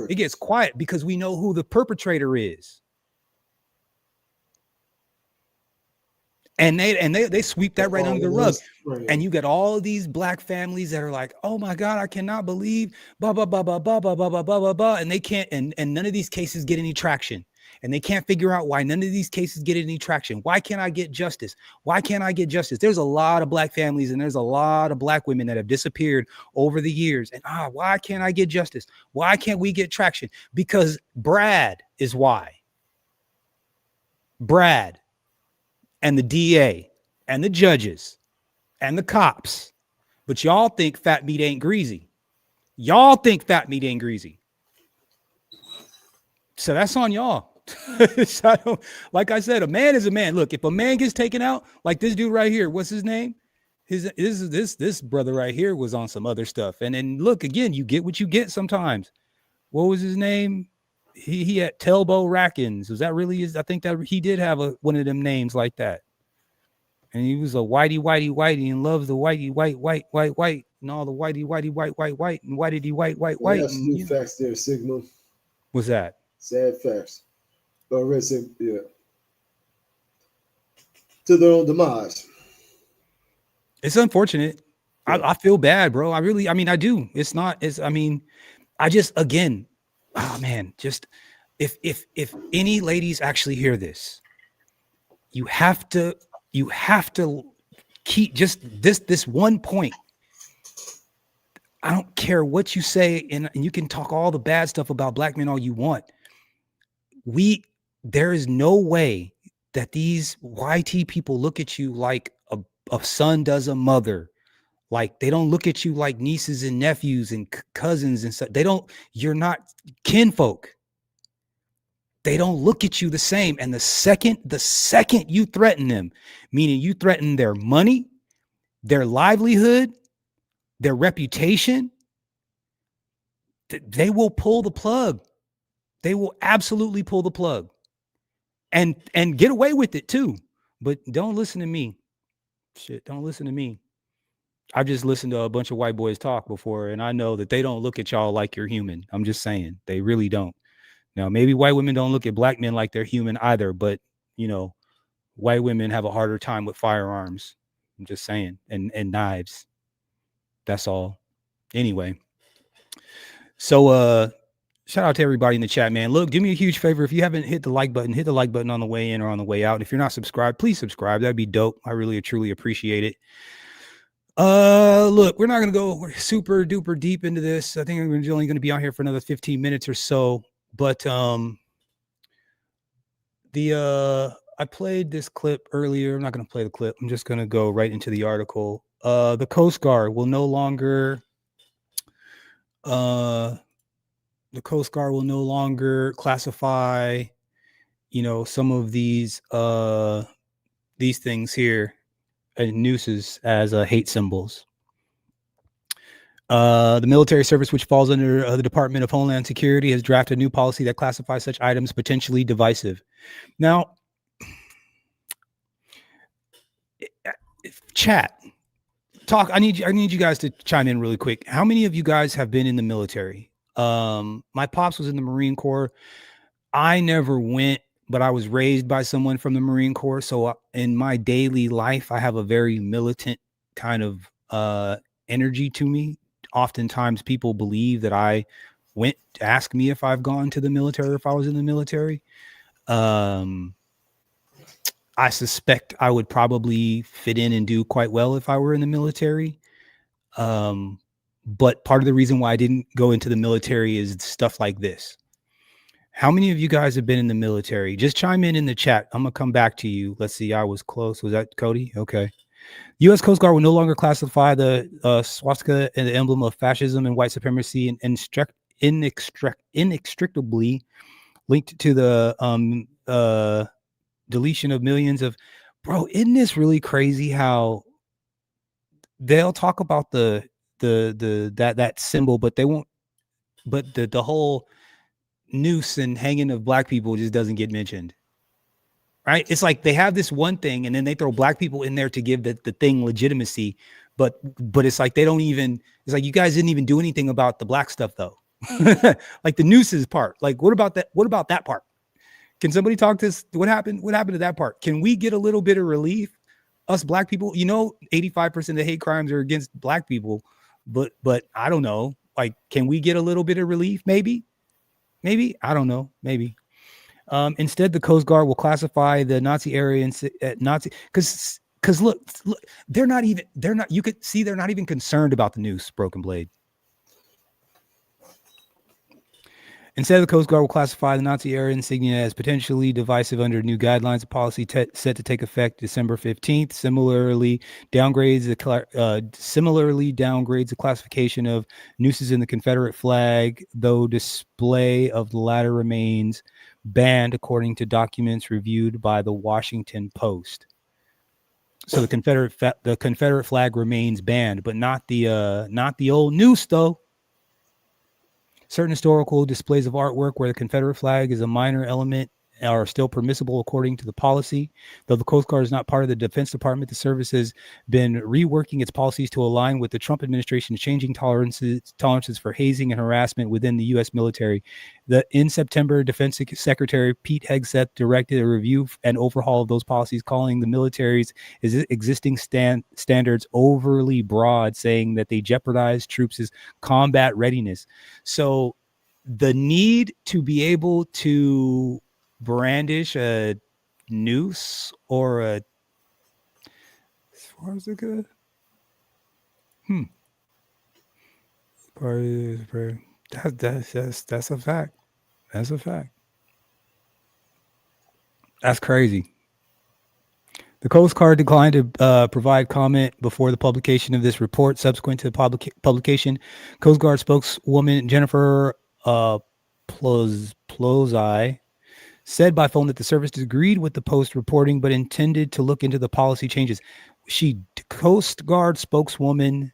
it gets quiet because we know who the perpetrator is. And they sweep that right under the rug. And you get all these black families that are like, oh my God, I cannot believe blah, blah, blah, blah, blah, blah, blah, blah, blah, blah, blah. And they can't, and none of these cases get any traction. And they can't figure out why none of these cases get any traction. Why can't I get justice? Why can't I get justice? There's a lot of black families and there's a lot of black women that have disappeared over the years. And why can't I get justice? Why can't we get traction? Because Brad is why. Brad and the DA and the judges and the cops. But y'all think fat meat ain't greasy. So that's on y'all. So, like I said, a man is a man. Look, if a man gets taken out, like this dude right here, what's his name? This brother right here was on some other stuff. And then look, again, you get what you get sometimes. What was his name? He had Telbo Rackins. Was that really his? I think that he did have one of them names like that. And he was a whitey and loves the whitey white and all the whitey white and whitey white. That's new facts there, Sigma. What's that? Sad facts. Yeah. To their own demise. It's unfortunate. Yeah. I feel bad, bro. I do. I just, again, just if any ladies actually hear this, you have to keep just this one point. I don't care what you say, and you can talk all the bad stuff about black men all you want. There is no way that these YT people look at you like a son does a mother. Like they don't look at you like nieces and nephews and cousins and stuff. You're not kinfolk. They don't look at you the same. And the second you threaten them, meaning you threaten their money, their livelihood, their reputation, they will pull the plug. They will absolutely pull the plug and get away with it too. But don't listen to me. Don't listen to me. I've just listened to a bunch of white boys talk before, and I know that they don't look at y'all like you're human. I'm just saying, they really don't. Now, maybe white women don't look at black men like they're human either, but white women have a harder time with firearms. I'm just saying, and knives. That's all. Anyway, so shout out to everybody in the chat, man. Look, do me a huge favor. If you haven't hit the like button, hit the like button on the way in or on the way out. If you're not subscribed, please subscribe. That'd be dope. I really, truly appreciate it. Look, we're not going to go super duper deep into this. I think we're only going to be on here for another 15 minutes or so. But I played this clip earlier. I'm not going to play the clip. I'm just going to go right into the article. The Coast Guard will no longer classify, some of these things here and nooses as hate symbols. The military service, which falls under the Department of Homeland Security, has drafted a new policy that classifies such items potentially divisive. Now, chat, talk. I need you guys to chime in really quick. How many of you guys have been in the military? My pops was in the Marine Corps. I never went, but I was raised by someone from the Marine Corps. So in my daily life, I have a very militant kind of energy to me. Oftentimes people believe that I went to ask me if I've gone to the military, or if I was in the military. I suspect I would probably fit in and do quite well if I were in the military. But part of the reason why I didn't go into the military is stuff like this. How many of you guys have been in the military? Just chime in the chat. I'm going to come back to you. Let's see. I was close. Was that Cody? Okay. U.S. Coast Guard will no longer classify the swastika and the emblem of fascism and white supremacy and inextricably linked to the deletion of millions of. Bro, isn't this really crazy how they'll talk about that symbol, but they won't. But the whole noose and hanging of black people just doesn't get mentioned, right? It's like they have this one thing and then they throw black people in there to give the thing legitimacy, but it's like they don't even, it's like you guys didn't even do anything about the black stuff though. Like the nooses part, like what about that part? Can somebody talk to us? What happened to that part? Can we get a little bit of relief? Us black people, 85% of the hate crimes are against black people, but I don't know, like, can we get a little bit of relief? Maybe, I don't know. Maybe. Instead, the Coast Guard will classify the Nazi area Nazi because look, you could see they're not even concerned about the noose, broken blade. Instead, the Coast Guard will classify the Nazi area insignia as potentially divisive under new guidelines. The policy set to take effect December 15th. Similarly downgrades the classification of nooses in the Confederate flag, though display of the latter remains banned, according to documents reviewed by the Washington Post. So the Confederate flag remains banned, but not the old noose, though. Certain historical displays of artwork where the Confederate flag is a minor element are still permissible according to the policy. Though the Coast Guard is not part of the Defense Department, the service has been reworking its policies to align with the Trump administration's changing tolerances for hazing and harassment within the U.S. military. In September, Defense Secretary Pete Hegseth directed a review and overhaul of those policies, calling the military's existing standards overly broad, saying that they jeopardize troops' combat readiness. So the need to be able to brandish a noose or a swastika. That's a fact. That's a fact. That's crazy. The Coast Guard declined to provide comment before the publication of this report. Subsequent to the publication, Coast Guard spokeswoman Jennifer Plozai said by phone that the service disagreed with the Post reporting, but intended to look into the policy changes. Coast Guard spokeswoman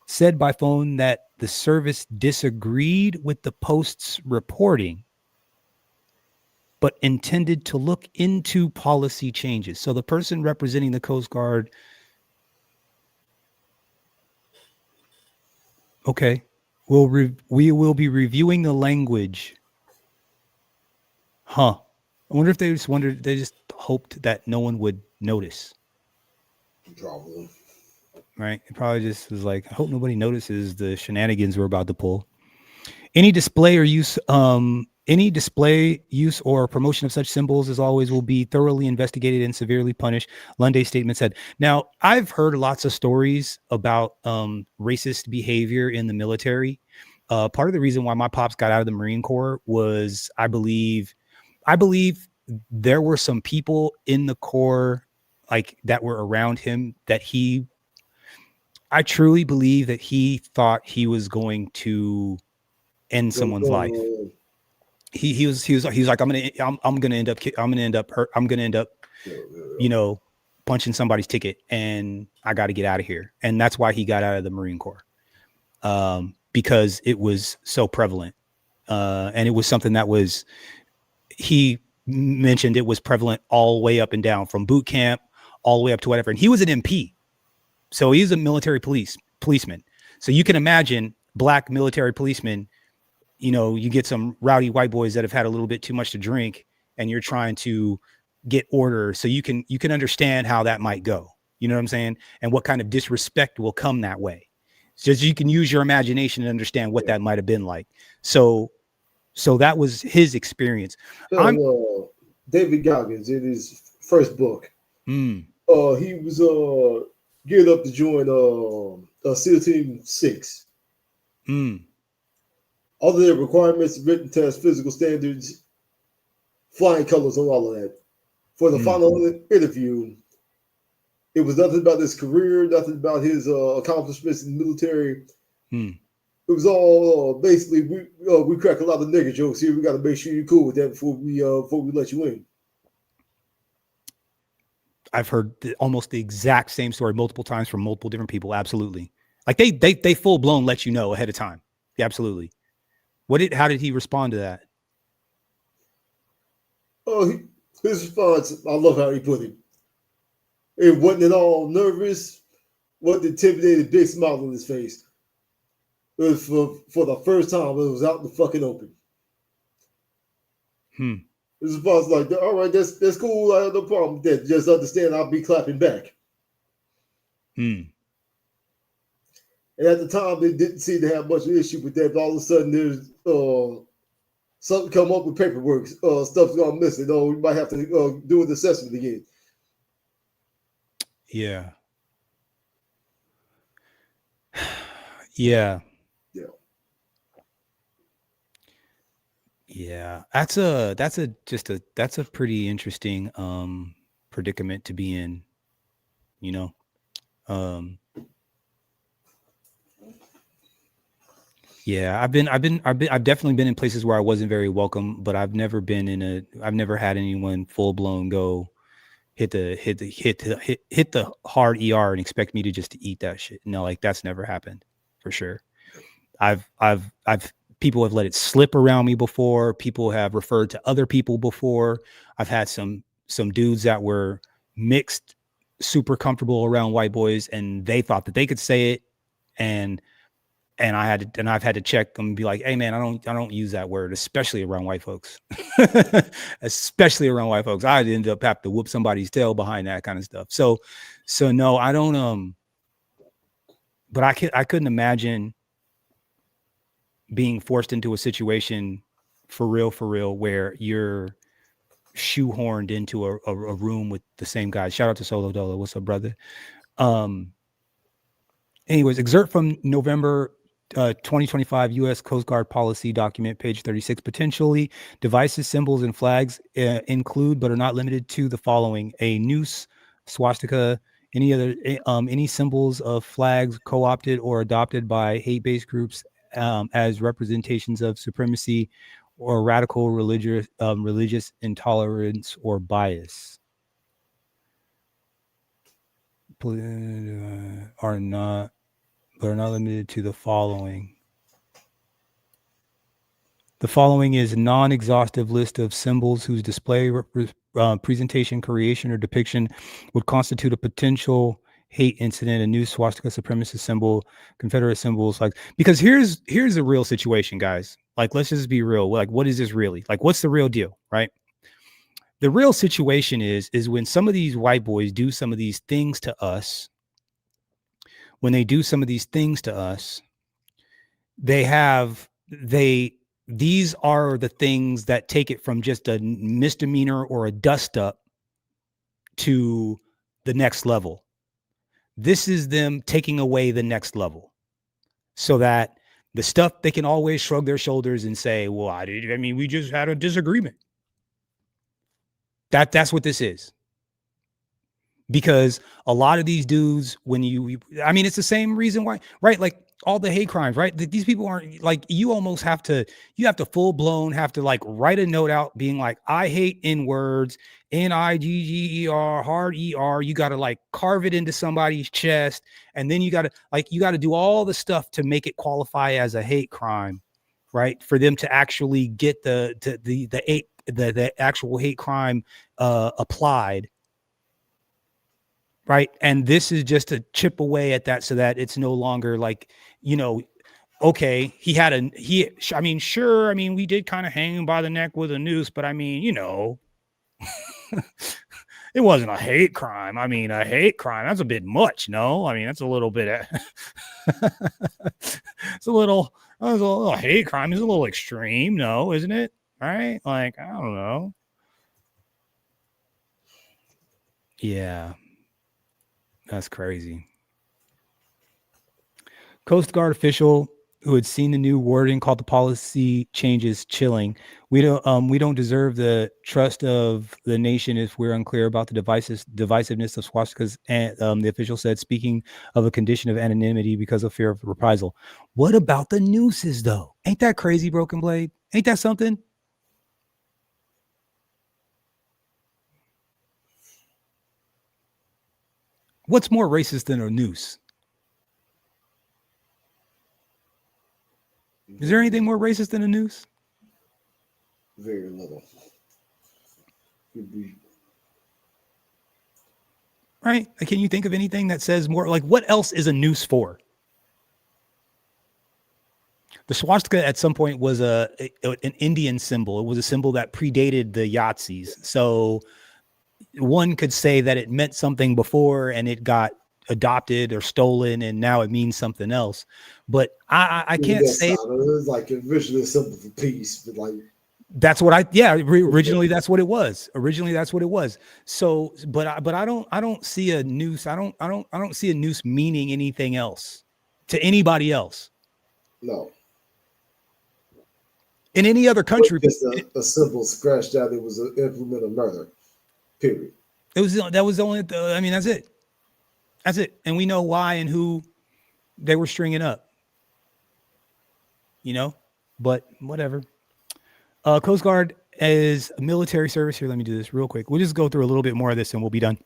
said by phone that the service disagreed with the Post's reporting, but intended to look into policy changes. So the person representing the Coast Guard, okay, we will be reviewing the language. Huh. I wonder if they just hoped that no one would notice. Probably. Right? It probably just was like, I hope nobody notices the shenanigans we're about to pull. Any display, use, or promotion of such symbols, as always, will be thoroughly investigated and severely punished, Lunde's statement said. Now, I've heard lots of stories about racist behavior in the military. Part of the reason why my pops got out of the Marine Corps was, I believe there were some people in the Corps like that were around him that I truly believe that he thought he was going to end someone's life. He was like, I'm gonna end up punching somebody's ticket, and I got to get out of here. And that's why he got out of the Marine Corps, because it was so prevalent, and it was something that was. He mentioned it was prevalent all the way up and down, from boot camp all the way up to whatever. And he was an MP. So he's a military policeman. So you can imagine black military policemen, you get some rowdy white boys that have had a little bit too much to drink and you're trying to get order. So you can understand how that might go. You know what I'm saying? And what kind of disrespect will come that way. Just you can use your imagination and understand what that might have been like. So that was his experience. David Goggins in his first book. Mm. He was geared up to join SEAL Team 6. Mm. All of their requirements, written tests, physical standards, flying colors on all of that. For the final interview, it was nothing about his career, nothing about his accomplishments in the military. Mm. It was all basically we crack a lot of nigger jokes here. We got to make sure you're cool with that before we let you in. I've heard almost the exact same story multiple times from multiple different people. Absolutely, like they full blown let you know ahead of time. Yeah, absolutely. How did he respond to that? His response, I love how he put it. It wasn't at all nervous, wasn't intimidated, big smile on his face. It was for the first time, it was out in the fucking open. His response like, all right, that's cool. I have no problem with that. Just understand I'll be clapping back. And at the time, they didn't seem to have much of an issue with that. But all of a sudden, there's something come up with paperwork. Stuff's gone missing. We might have to do an assessment again. Yeah. Yeah. Yeah. That's a pretty interesting predicament to be in, Yeah, I've definitely been in places where I wasn't very welcome, but I've never had anyone full blown go hit the hard ER and expect me to just eat that shit. No, like that's never happened for sure. People have let it slip around me before. People have referred to other people before. I've had some dudes that were mixed, super comfortable around white boys, and they thought that they could say it, and I've had to check them and be like, hey man, I don't use that word, especially around white folks. Especially around white folks. I'd end up having to whoop somebody's tail behind that kind of stuff. So no, I don't but I couldn't imagine being forced into a situation for real where you're shoehorned into a room with the same guys. Shout out to Solo Dolo. What's up, brother? Anyways, excerpt from November 2025 U.S. Coast Guard policy document, page 36. Potentially divisive symbols and flags include, but are not limited to, the following: a noose, swastika, any symbols of flags co-opted or adopted by hate-based groups as representations of supremacy or radical religious intolerance or bias. Are not limited to the following. The following is a non-exhaustive list of symbols whose display, presentation, creation, or depiction would constitute a potential hate incident: a new swastika, supremacist symbol, Confederate symbols. Like, because here's a real situation, guys. Like, let's just be real. Like, what is this really? Like, what's the real deal, right? The real situation is when some of these white boys do some of these things to us. When they do some of these things to us, these are the things that take it from just a misdemeanor or a dust up to the next level. This is them taking away the next level, so that the stuff they can always shrug their shoulders and say, well, we just had a disagreement. That's what this is. Because a lot of these dudes, it's the same reason why, right? Like all the hate crimes, right? These people aren't like, you have to full blown like write a note out being like, I hate N-words, N-I-G-G-E-R, hard E-R. You got to like carve it into somebody's chest. And then you got to do all the stuff to make it qualify as a hate crime, right? For them to actually get the actual hate crime applied. right? And this is just to chip away at that so that it's no longer like, okay, we did kind of hang him by the neck with a noose, but it wasn't a hate crime. A hate crime, that's a bit much, no? That's a little bit, it's a little hate crime is a little extreme, no, isn't it? Right? Like, I don't know. Yeah. That's crazy. Coast Guard official who had seen the new wording called the policy changes chilling. We don't deserve the trust of the nation if we're unclear about the divisiveness of swastikas. And the official said, speaking of a condition of anonymity because of fear of reprisal. What about the nooses, though? Ain't that crazy, Broken Blade? Ain't that something? What's more racist than a noose? Is there anything more racist than a noose? Very little. Could be. Right? Can you think of anything that says more? Like, what else is a noose for? The swastika at some point was an Indian symbol. It was a symbol that predated the Yahtzees. So one could say that it meant something before and it got adopted or stolen and now it means something else. But I can't say it's like originally a symbol for peace, but like that's what originally that's what it was. Originally that's what it was. So but I don't see a noose. I don't see a noose meaning anything else to anybody else. No. In any other country, just a symbol scratched out. It was an implement of murder. Period. That was the only. That's it. That's it. And we know why and who they were stringing up. But whatever. Coast Guard is a military service. Here, let me do this real quick. We'll just go through a little bit more of this and we'll be done.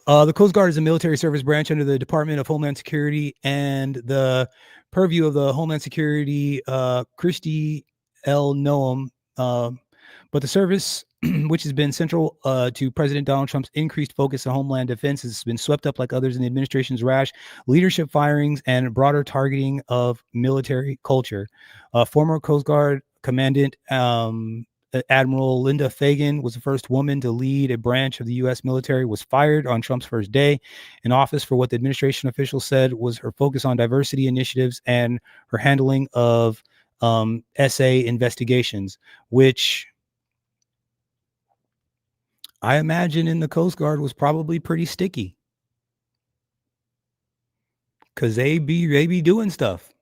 The Coast Guard is a military service branch under the Department of Homeland Security and the purview of the Homeland Security, Kristi L. Noam. But the service, which has been central to President Donald Trump's increased focus on homeland defense, has been swept up like others in the administration's rash leadership firings and broader targeting of military culture. Former Coast Guard Commandant Admiral Linda Fagan was the first woman to lead a branch of the U.S. military, was fired on Trump's first day in office for what the administration officials said was her focus on diversity initiatives and her handling of SA investigations, which I imagine in the Coast Guard was probably pretty sticky because they be doing stuff.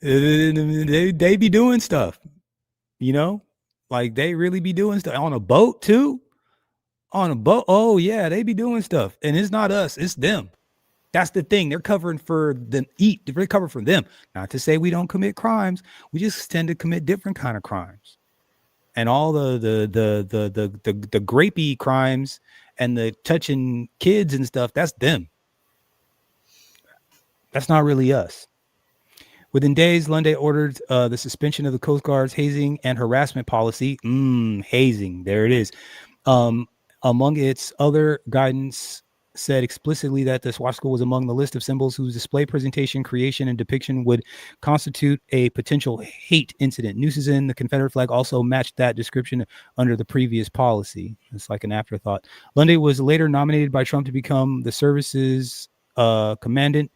they be doing stuff, like they really be doing stuff on a boat too. On a boat, oh yeah, they be doing stuff, and it's not us, it's them. That's the thing. They're covering for them. They're covering for them. Not to say we don't commit crimes. We just tend to commit different kind of crimes. And all the grapey crimes and the touching kids and stuff, that's them. That's not really us. Within days, Lunde ordered the suspension of the Coast Guard's hazing and harassment policy. Hazing, there it is. Among its other guidance, said explicitly that the swastika was among the list of symbols whose display, presentation, creation, and depiction would constitute a potential hate incident. Nooses in the Confederate flag also matched that description under the previous policy. It's like an afterthought. Lunde was later nominated by Trump to become the service's commandant.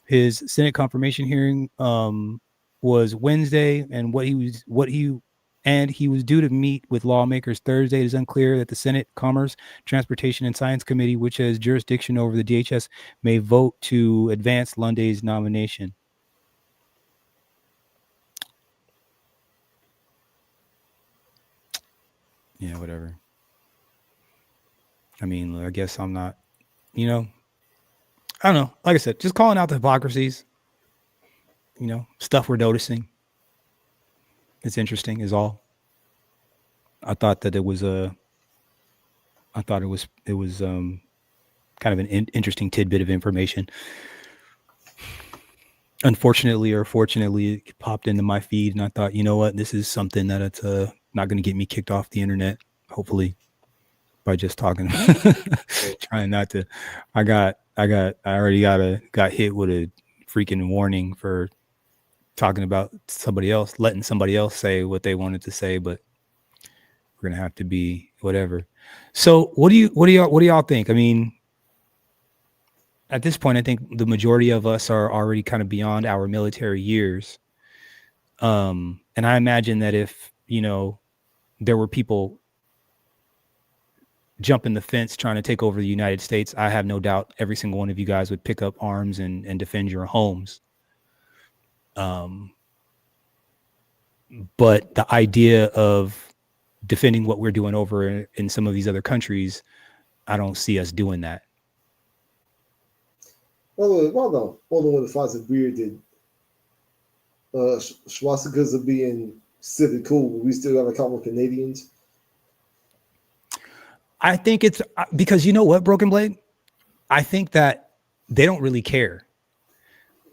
His Senate confirmation hearing was Wednesday, and he was due to meet with lawmakers Thursday. It is unclear that the Senate Commerce, Transportation, and Science Committee, which has jurisdiction over the DHS, may vote to advance Lunde's nomination. Yeah, whatever. I guess I'm not, I don't know. Like I said, just calling out the hypocrisies, stuff we're noticing. It's interesting is all. I thought that it was kind of an interesting tidbit of information. Unfortunately or fortunately, it popped into my feed and I thought, you know what, this is something that it's not going to get me kicked off the internet, hopefully. by just talking. Trying not to. I already got hit with a freaking warning for talking about somebody else, letting somebody else say what they wanted to say, but we're gonna have to be whatever. So what do y'all think? I mean, at this point, I think the majority of us are already kind of beyond our military years. And I imagine that if, there were people jumping the fence trying to take over the United States, I have no doubt every single one of you guys would pick up arms and defend your homes. But the idea of defending what we're doing over in some of these other countries, I don't see us doing that. Well, no. Although one of the fights is weird that Swastikas are being civic cool, but we still got a couple of Canadians. I think it's because you know what, Broken Blade? I think that they don't really care.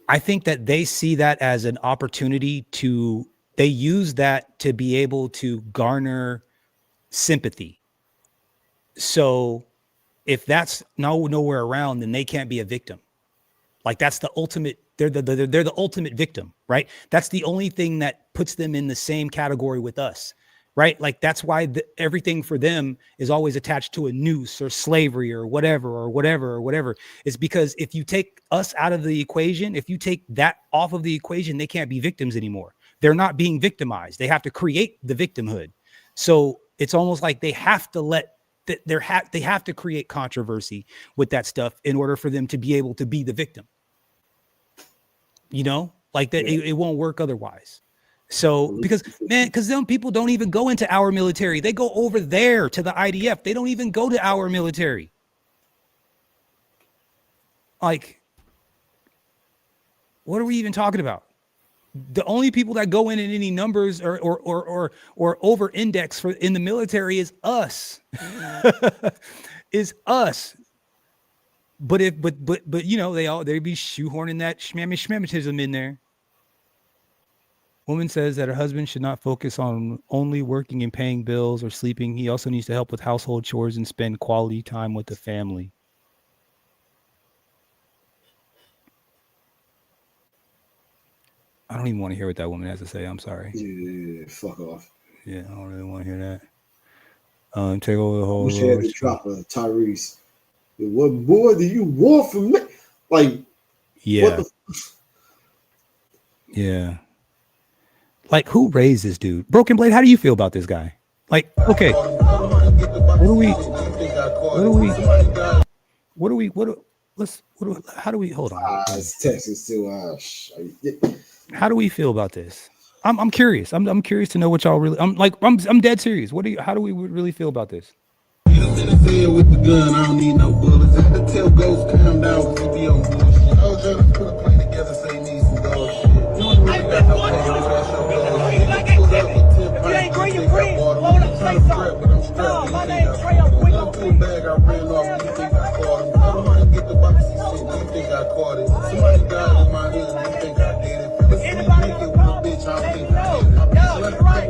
I think that they see that as an opportunity they use that to be able to garner sympathy. So if that's nowhere around, then they can't be a victim. Like that's the ultimate, they're the ultimate victim, right? That's the only thing that puts them in the same category with us, right? Like that's why everything for them is always attached to a noose or slavery or whatever. It's because if you take us out of the equation, if you take that off of the equation, they can't be victims anymore. They're not being victimized. They have to create the victimhood. So it's almost like they have to they have to create controversy with that stuff in order for them to be able to be the victim. Like that, it won't work otherwise. So because them people don't even go into our military. They go over there to the IDF. They don't even go to our military. Like, what are we even talking about? The only people that go in any numbers or over index in the military is us. Is us. But they be shoehorning that schmammism in there. Woman says that her husband should not focus on only working and paying bills or sleeping. He also needs to help with household chores and spend quality time with the family. I don't even want to hear what that woman has to say. I'm sorry. Yeah, fuck off. Yeah, I don't really want to hear that. Take over the whole. Wish I had to drop Tyrese. What more do you want from me? Like, yeah, yeah. Like, who raised this dude? Broken Blade, how do you feel about this guy? Like, okay, how do we, hold on. It's Texas too. How do we feel about this? I'm curious. I'm curious to know what y'all really, I'm dead serious. How do we really feel about this? With the gun, I don't need no bullets. I had to tell Ghost calm down because he be on bullshit. I was trying to put a plane together, say need some dog shit. If you ain't green, you green. Hold up, say something. No, my name's Trey. I'm quick. I'm quick. Bag, I ran off. You think I caught him? I don't want to get the boxy shit. You think I caught it? Somebody died in my hood. You think I did it? If anybody make it with a bitch, I think I did it. No, you're right.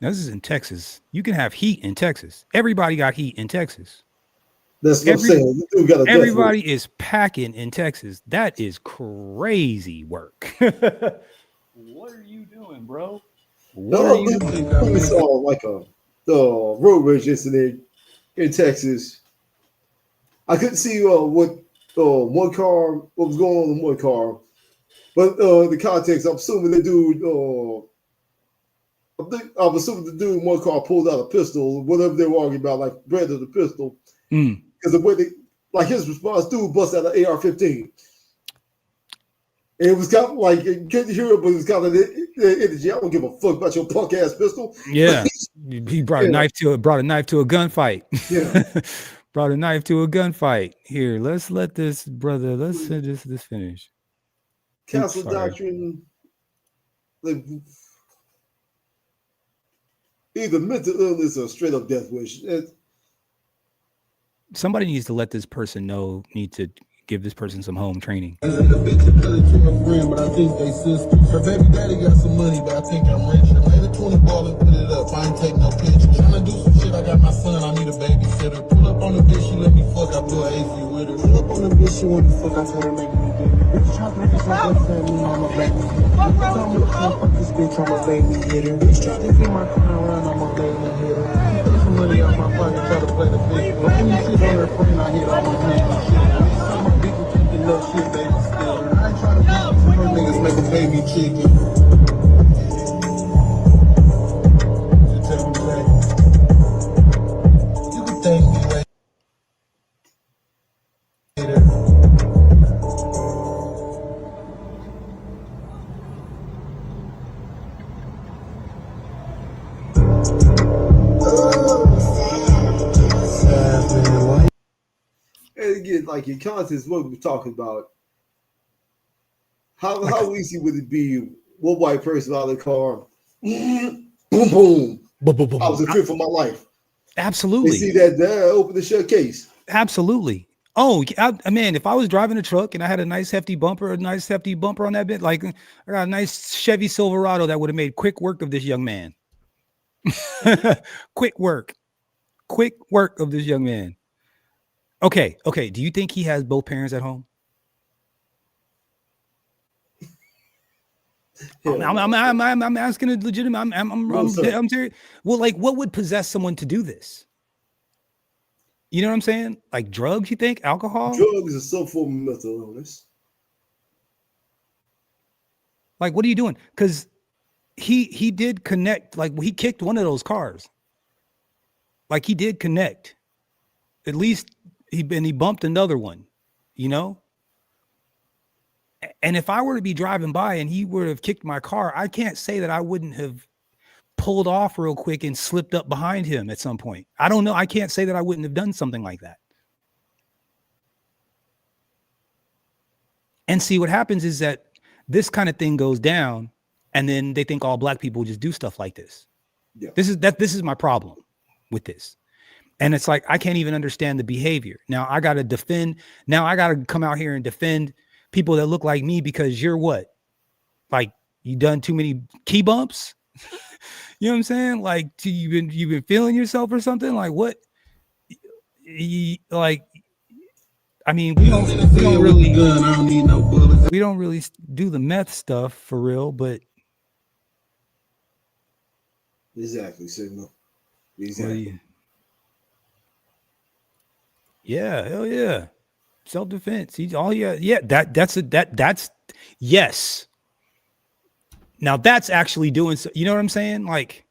Now, this is in Texas. You can have heat in Texas. Everybody got heat in Texas. That's what I'm saying. Everybody is packing in Texas. That is crazy work. What are you doing, bro? We saw like a road rage incident in Texas. I couldn't see what was going on in one car, but the context, I'm assuming the dude. I'm assuming the dude in one car pulled out a pistol, whatever they were arguing about, like Brandon the pistol. Because the way his response, dude bust out an AR-15. And it was kind of like, you couldn't hear it, but it was kind of the energy. I don't give a fuck about your punk ass pistol. Yeah. He brought a knife to a gunfight. Yeah. Brought a knife to a gunfight. Here, let's finish. Castle doctrine, like, either mental illness or straight up death wish. Somebody needs to let this person know, need to give this person some home training. Her baby daddy got some money, but I think I'm rich. I made a 20 ball and put it up. I ain't take no picture. Trying to do some shit. I got my son. I need a baby. hit her. Pull up on the bitch, she let me fuck, I blew her AC with her. Pull up on the bitch, she want me fuck, I told her make me do it. Bitch, try to make this like what's that mean, I'ma back me. Bitch, tell me fuck this bitch, I'ma make me hit her. Bitch, try to get my car around, I'ma make me hit her. Take some money out my pocket, try to play the bitch. But when you sit on her friend, I hit all my neck and shit. Bitch, tell my bitch, keeping up shit, baby, still. I ain't trying to fuck some niggas, make a baby chicken. You can thank me later. And again, like in context, what we're talking about, how easy would it be? One white person out of the car, boom, boom. I was afraid for my life. Absolutely. You see that open the shut case. Absolutely. Oh, man, if I was driving a truck and I had a nice hefty bumper on that bit, like I got a nice Chevy Silverado that would have made quick work of this young man. Quick work of this young man. Okay. Do you think he has both parents at home? I'm asking a legitimate. I'm serious. Well, like, what would possess someone to do this? You know what I'm saying? Like drugs, you think? Alcohol? Drugs are some form of mental illness. Like, what are you doing? Because he did connect. Like, he kicked one of those cars. Like, he did connect. At least he bumped another one. You know. And if I were to be driving by and he would have kicked my car, I can't say that I wouldn't have pulled off real quick and slipped up behind him at some point. I don't know. I can't say that I wouldn't have done something like that. And see, what happens is that this kind of thing goes down, and then they think all black people just do stuff like this. Yeah. This is my problem with this. And it's like, I can't even understand the behavior. Now I got to come out here and defend people that look like me because you're what? Like, you done too many key bumps? You know what I'm saying? Like, you've been feeling yourself or something? Like, what? Like, I mean, we don't really do the meth stuff for real, but Exactly, Signal. Exactly. Yeah, hell yeah. Self-defense. That's yes. Now that's actually doing so, you know what I'm saying? Like,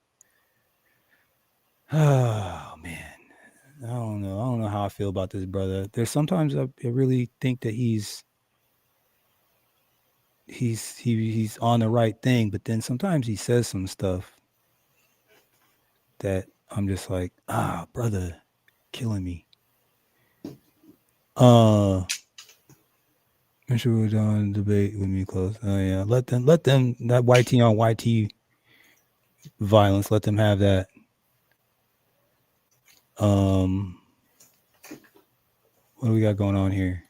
oh man. I don't know how I feel about this brother. There's sometimes I really think that he's on the right thing, but then sometimes he says some stuff that I'm just like, brother, killing me. I'm sure we're done debate with me close. Oh yeah, let them that YT on YT violence. Let them have that. What do we got going on here?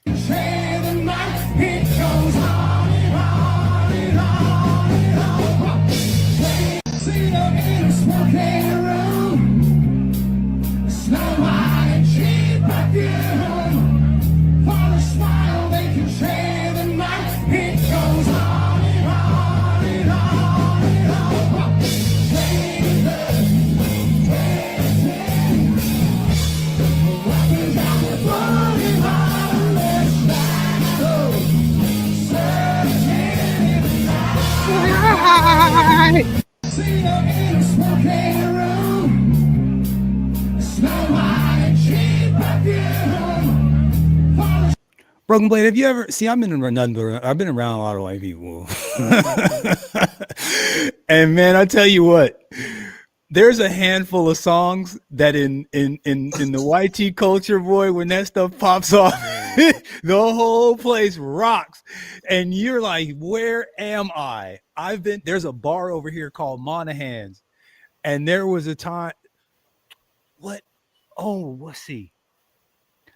Broken Blade, have you ever I've been around a lot of white people. And man, I tell you what, there's a handful of songs that in the YT culture, boy, when that stuff pops off, the whole place rocks. And you're like, where am I? There's a bar over here called Monahan's. And there was a time, let's see.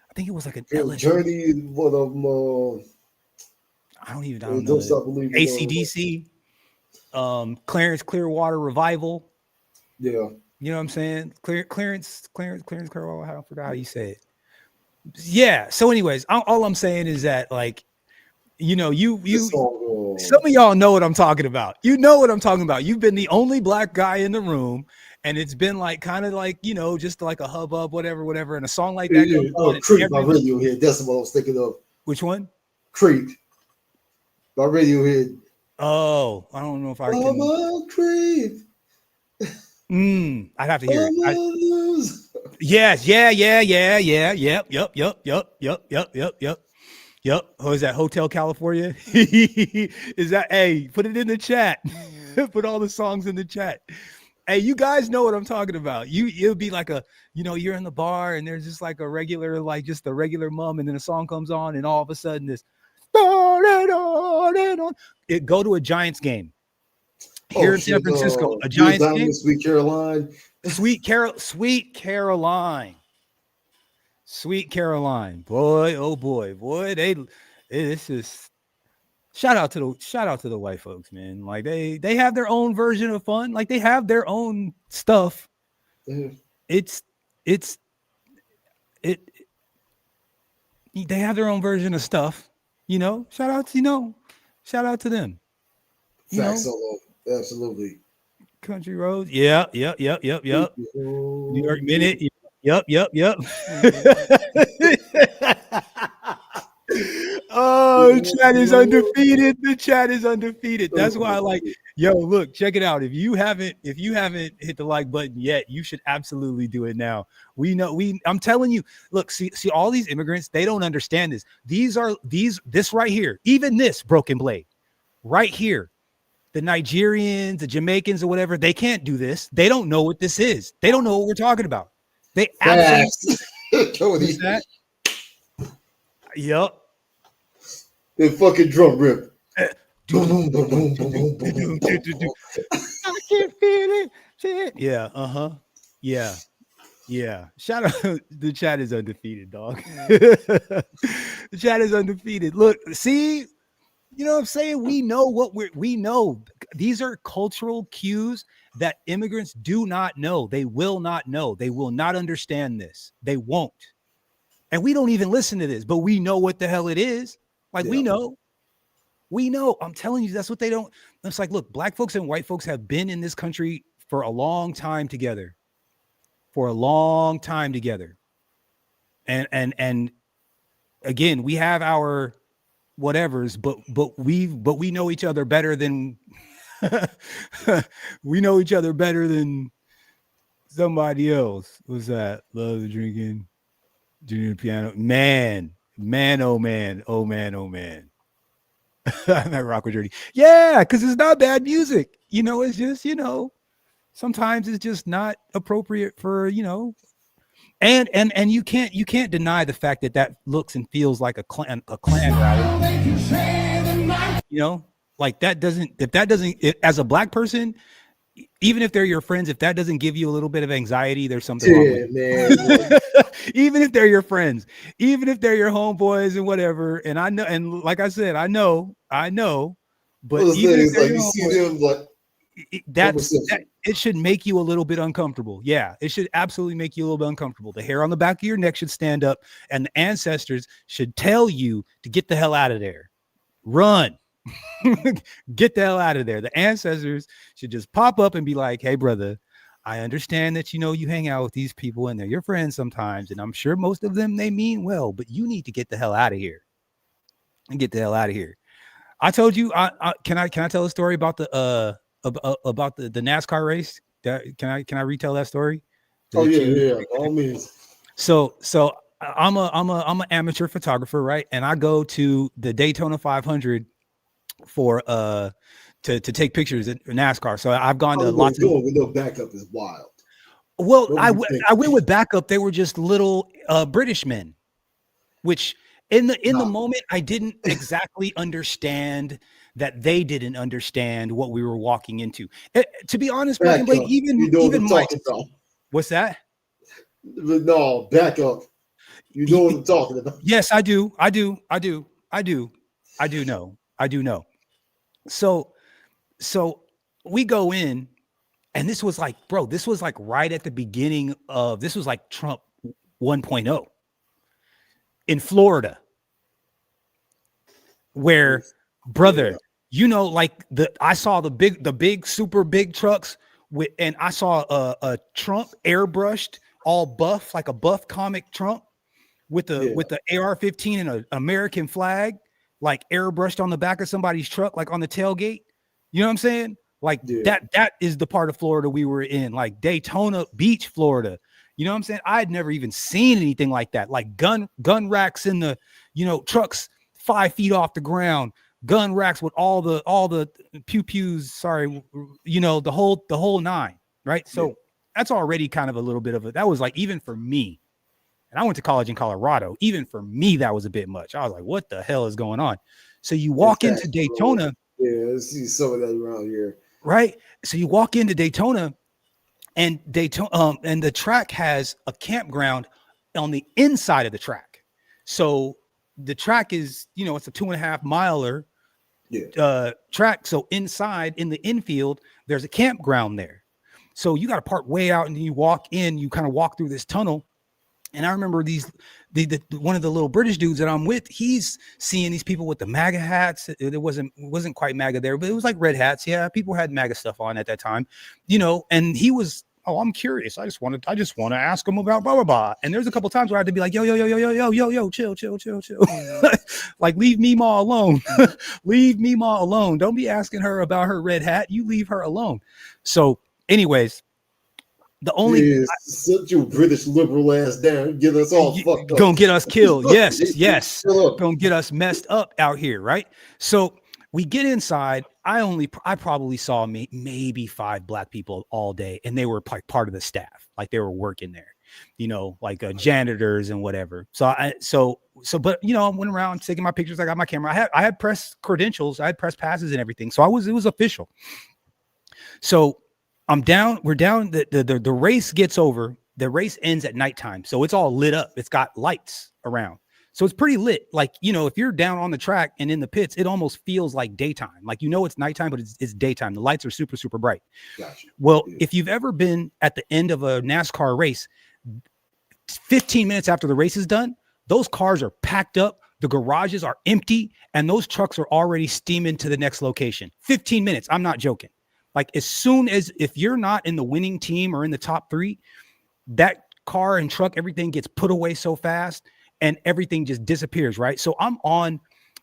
I think it was like an Journey, one of them. I don't know. ACDC, Clarence Clearwater Revival. Yeah. You know what I'm saying? Clarence Carwell. I forgot how you say it. Yeah. So, anyways, all I'm saying is that, like, you know, some of y'all know what I'm talking about. You know what I'm talking about. You've been the only black guy in the room, and it's been like kind of like, you know, just like a hubbub, whatever. And a song like that comes on. Creep by Radiohead. That's what I was thinking of. Which one? Creep by Radiohead. Oh, I don't know if I can. Creep. I'd have to hear it. Yes, yeah. Yep. Oh, is that Hotel California? Is that, hey, put it in the chat. Put all the songs in the chat. Hey, you guys know what I'm talking about. It'll be like a, you know, you're in the bar and there's just like a regular, like just a regular mum, and then a song comes on and all of a sudden this it go to a Giants game. Here in San Francisco, a Giants game. Sweet Caroline. Sweet Caroline. Boy, oh boy. This is shout out to the white folks, man. Like they have their own version of fun. Like they have their own stuff. Mm-hmm. They have their own version of stuff, you know. Shout out to them. Facts solo. Absolutely. Country roads. Yeah. New York Minute. Yep. Oh, the chat is undefeated. The chat is undefeated. That's why I like, yo, look, check it out. If you haven't hit the like button yet, you should absolutely do it now. I'm telling you, look, see all these immigrants, they don't understand this. This right here, even this Broken Blade right here. The Nigerians, the Jamaicans, or whatever, they can't do this. They don't know what this is. They don't know what we're talking about. They absolutely. That? Yep. The fucking drum rip. I can feel it. Shit. Yeah. Yeah. Shout out. The chat is undefeated, dog. The chat is undefeated. Look, see. You know what I'm saying? We know these are cultural cues that immigrants do not know. They will not know. They will not understand this. They won't. And we don't even listen to this, but we know what the hell it is. Like, we know. I'm telling you, that's what they don't. It's like, look, black folks and white folks have been in this country for a long time together. And again, we have our whatevers, but we know each other better than we know each other better than somebody else. What's that? Love drinking, junior piano. Man. I'm at Rock with Dirty. Yeah, because it's not bad music. You know, it's just, you know, sometimes it's just not appropriate for, you know. And you can't deny the fact that looks and feels like a clan rally. You know, like that doesn't as a black person, even if they're your friends, if that doesn't give you a little bit of anxiety, there's something wrong with it. Even if they're your friends, even if they're your homeboys and whatever. And I know, and like I said, I know, but even if they're like you see them like it should make you a little bit uncomfortable. Yeah, it should absolutely make you a little bit uncomfortable. The hair on the back of your neck should stand up, and the ancestors should tell you to get the hell out of there. Run. Get the hell out of there. The ancestors should just pop up and be like, hey, brother, I understand that, you know, you hang out with these people and they're your friends sometimes, and I'm sure most of them, they mean well, but you need to get the hell out of here. And get the hell out of here. I told you, can I tell a story about the NASCAR race? Can I retell that story? Oh yeah, all means. So I'm an amateur photographer, right? And I go to the Daytona 500 for to take pictures in NASCAR. So I've gone to lots of with no backup is wild. Well, I went with backup. They were just little British men, which in the moment I didn't exactly understand that they didn't understand what we were walking into. To be honest, Blake, even Mike. What's that? No, back up. You know what I'm talking about. Yes, I do know. So we go in, And this was like, bro, this was like right at the beginning of, this was like Trump 1.0 in Florida, where, brother, you know, like I saw the big, super big trucks and I saw a Trump airbrushed, all buff, like a buff comic Trump with the AR-15 and an American flag, like airbrushed on the back of somebody's truck, like on the tailgate. You know what I'm saying? Like that is the part of Florida we were in, like Daytona Beach, Florida. You know what I'm saying? I had never even seen anything like that. Like gun racks in the, you know, trucks 5 feet off the ground, gun racks with all the pews. Sorry, you know, the whole nine, right? So that's already kind of a little bit of it. That was like, even for me, and I went to college in Colorado. Even for me, that was a bit much. I was like, what the hell is going on? So you walk into Daytona. Yeah, I see some of that around here. Right. So you walk into Daytona, and and the track has a campground on the inside of the track. So the track is, you know, it's a 2.5 miler track. So inside in the infield, there's a campground there. So you got to park way out, and you walk in, you kind of walk through this tunnel. And I remember one of the little British dudes that I'm with, he's seeing these people with the MAGA hats. It wasn't quite MAGA there, but it was like red hats. Yeah, people had MAGA stuff on at that time, you know. And he was, oh, I'm curious. I just want to ask him about blah blah blah. And there's a couple times where I had to be like, yo, chill, like leave Meemaw alone, leave Meemaw alone. Don't be asking her about her red hat. You leave her alone. So, anyways. The only sit your British liberal ass down, get us all fucked up. Gonna get us killed. Yes. Gonna get us messed up out here, right? So we get inside. I probably saw maybe 5 black people all day, and they were like part of the staff, like they were working there, you know, like janitors and whatever. So but you know, I went around taking my pictures. I got my camera. I had press credentials. I had press passes and everything. So it was official. So we're down. The race gets over. The race ends at nighttime. So it's all lit up. It's got lights around. So it's pretty lit. Like, you know, if you're down on the track and in the pits, it almost feels like daytime. Like, you know, it's nighttime, but it's daytime. The lights are super, super bright. Gotcha. Well, if you've ever been at the end of a NASCAR race, 15 minutes after the race is done, those cars are packed up. The garages are empty, and those trucks are already steaming to the next location. 15 minutes. I'm not joking. Like, as soon as, if you're not in the winning team or in the top 3, that car and truck, everything gets put away so fast and everything just disappears, right? So I'm on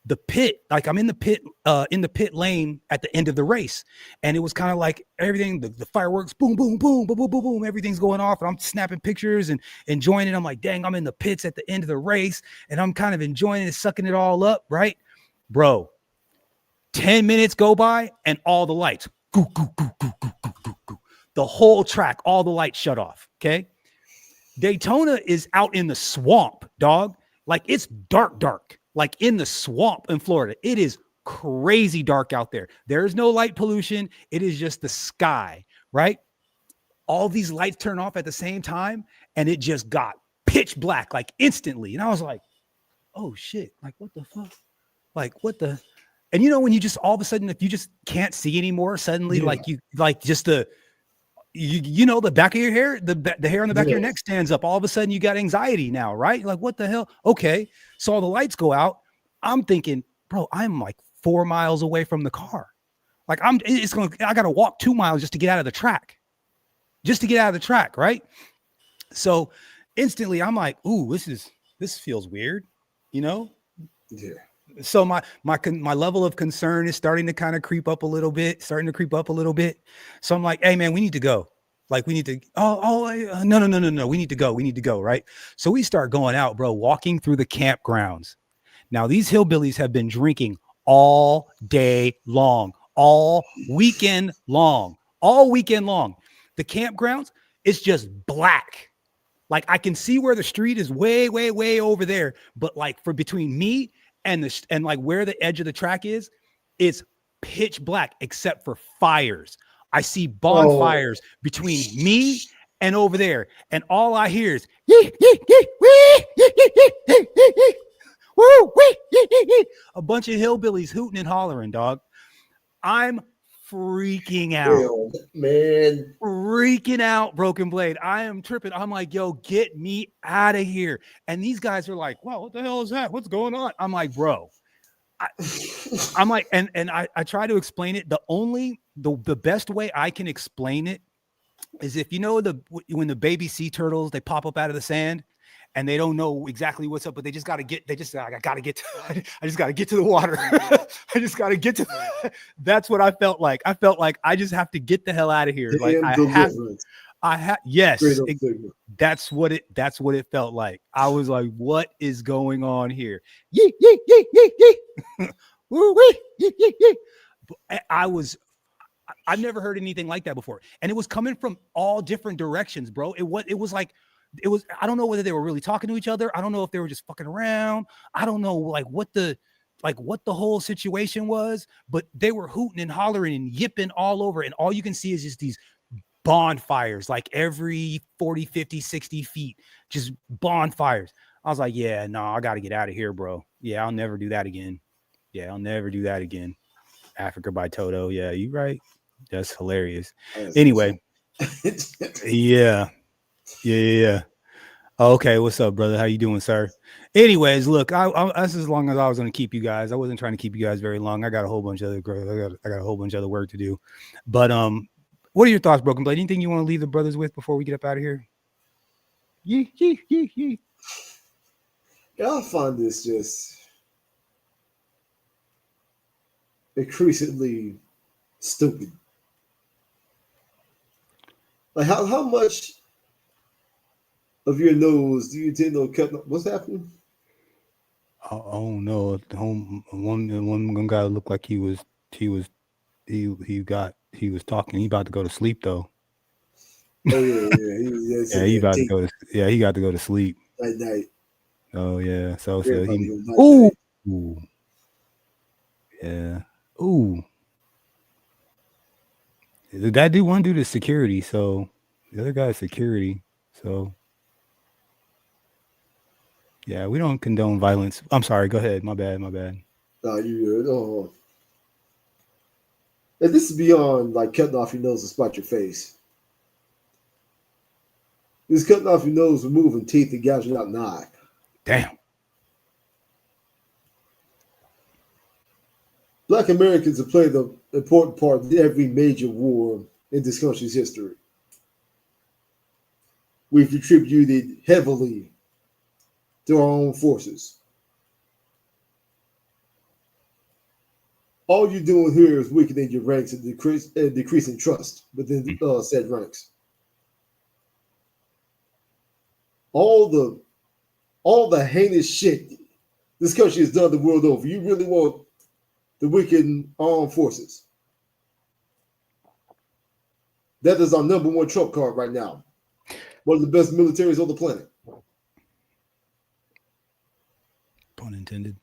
the pit, like I'm in the pit lane at the end of the race. And it was kind of like everything, the fireworks, boom, boom, boom, boom, boom, boom, boom, everything's going off. And I'm snapping pictures and enjoying it. I'm like, dang, I'm in the pits at the end of the race and I'm kind of enjoying it, sucking it all up, right? Bro, 10 minutes go by and all the lights, the whole track, all the lights shut off. Okay. Daytona is out in the swamp, dog. Like, it's dark, like in the swamp in Florida. It is crazy dark out there. There is no light pollution. It is just the sky, right? All these lights turn off at the same time, and it just got pitch black, like instantly. And I was like, oh shit, like what the fuck? Like what the? And you know, when you just all of a sudden, if you just can't see anymore, suddenly, like you, like just the, you know, the back of your hair, the hair on the back of your neck stands up. All of a sudden you got anxiety now, right? Like, what the hell? Okay. So all the lights go out. I'm thinking, bro, I'm like 4 miles away from the car. Like I got to walk 2 miles just to get out of the track, right? So instantly I'm like, ooh, this feels weird, you know? Yeah. So my level of concern is starting to kind of creep up a little bit. So I'm like, hey man, we need to go. Like, we need to, no. We need to go. Right. So we start going out, bro, walking through the campgrounds. Now these hillbillies have been drinking all day long, all weekend long. The campgrounds, it's just black. Like, I can see where the street is way, way, way over there. But like, for between me and like where the edge of the track is, it's pitch black except for fires. I see bonfires between me and over there, and all I hear is a bunch of hillbillies hooting and hollering, dog. I'm freaking out. Damn, man. Freaking out, Broken Blade. I am tripping. I'm like, yo, get me out of here. And these guys are like, well, what the hell is that? What's going on? I'm like, bro. I'm like, and I try to explain it. The best way I can explain it is if you know when the baby sea turtles, they pop up out of the sand and they don't know exactly what's up, but I just gotta get to the water. I just gotta get to that's what I felt like. I felt like I just have to get the hell out of here. Like yes, that's what it felt like. I was like, what is going on here? Yee, yee, yee, yee, yee. Woo, wee, yee, yee, yee. I've never heard anything like that before. And it was coming from all different directions, bro. It was I don't know whether they were really talking to each other. I don't know if they were just fucking around. I don't know what the whole situation was, but they were hooting and hollering and yipping all over. And all you can see is just these bonfires, like every 40, 50, 60 feet, just bonfires. I was like, yeah, no, I got to get out of here, bro. Yeah, I'll never do that again. Africa by Toto. Yeah, you right. That's hilarious. Anyway. Yeah. Okay, what's up, brother? How you doing, sir? Anyways, look, that's as long as I was going to keep you guys. I wasn't trying to keep you guys very long. I got a whole bunch of other work to do. But what are your thoughts, Broken Blade? Anything you want to leave the brothers with before we get up out of here? Yeah. I find this just increasingly stupid. Like how much of your nose do you intend on cutting? What's happening? Oh no! One guy looked like he was talking. He about to go to sleep though. Oh yeah. He got to go to sleep. Night. Oh yeah. So ooh. Yeah. Ooh. That dude, one dude is security, so the other guy is security. So yeah, we don't condone violence. I'm sorry. Go ahead. My bad. No, you. And this is beyond like cutting off your nose to spot your face. This cutting off your nose, removing teeth, and gouging out an eye. Damn. Black Americans have played an important part in every major war in this country's history. We've contributed heavily to our own forces. All you're doing here is weakening your ranks and decreasing trust within said ranks. All the heinous shit this country has done the world over. You really want to weaken armed forces? That is our number one trump card right now. One of the best militaries on the planet. Pun intended.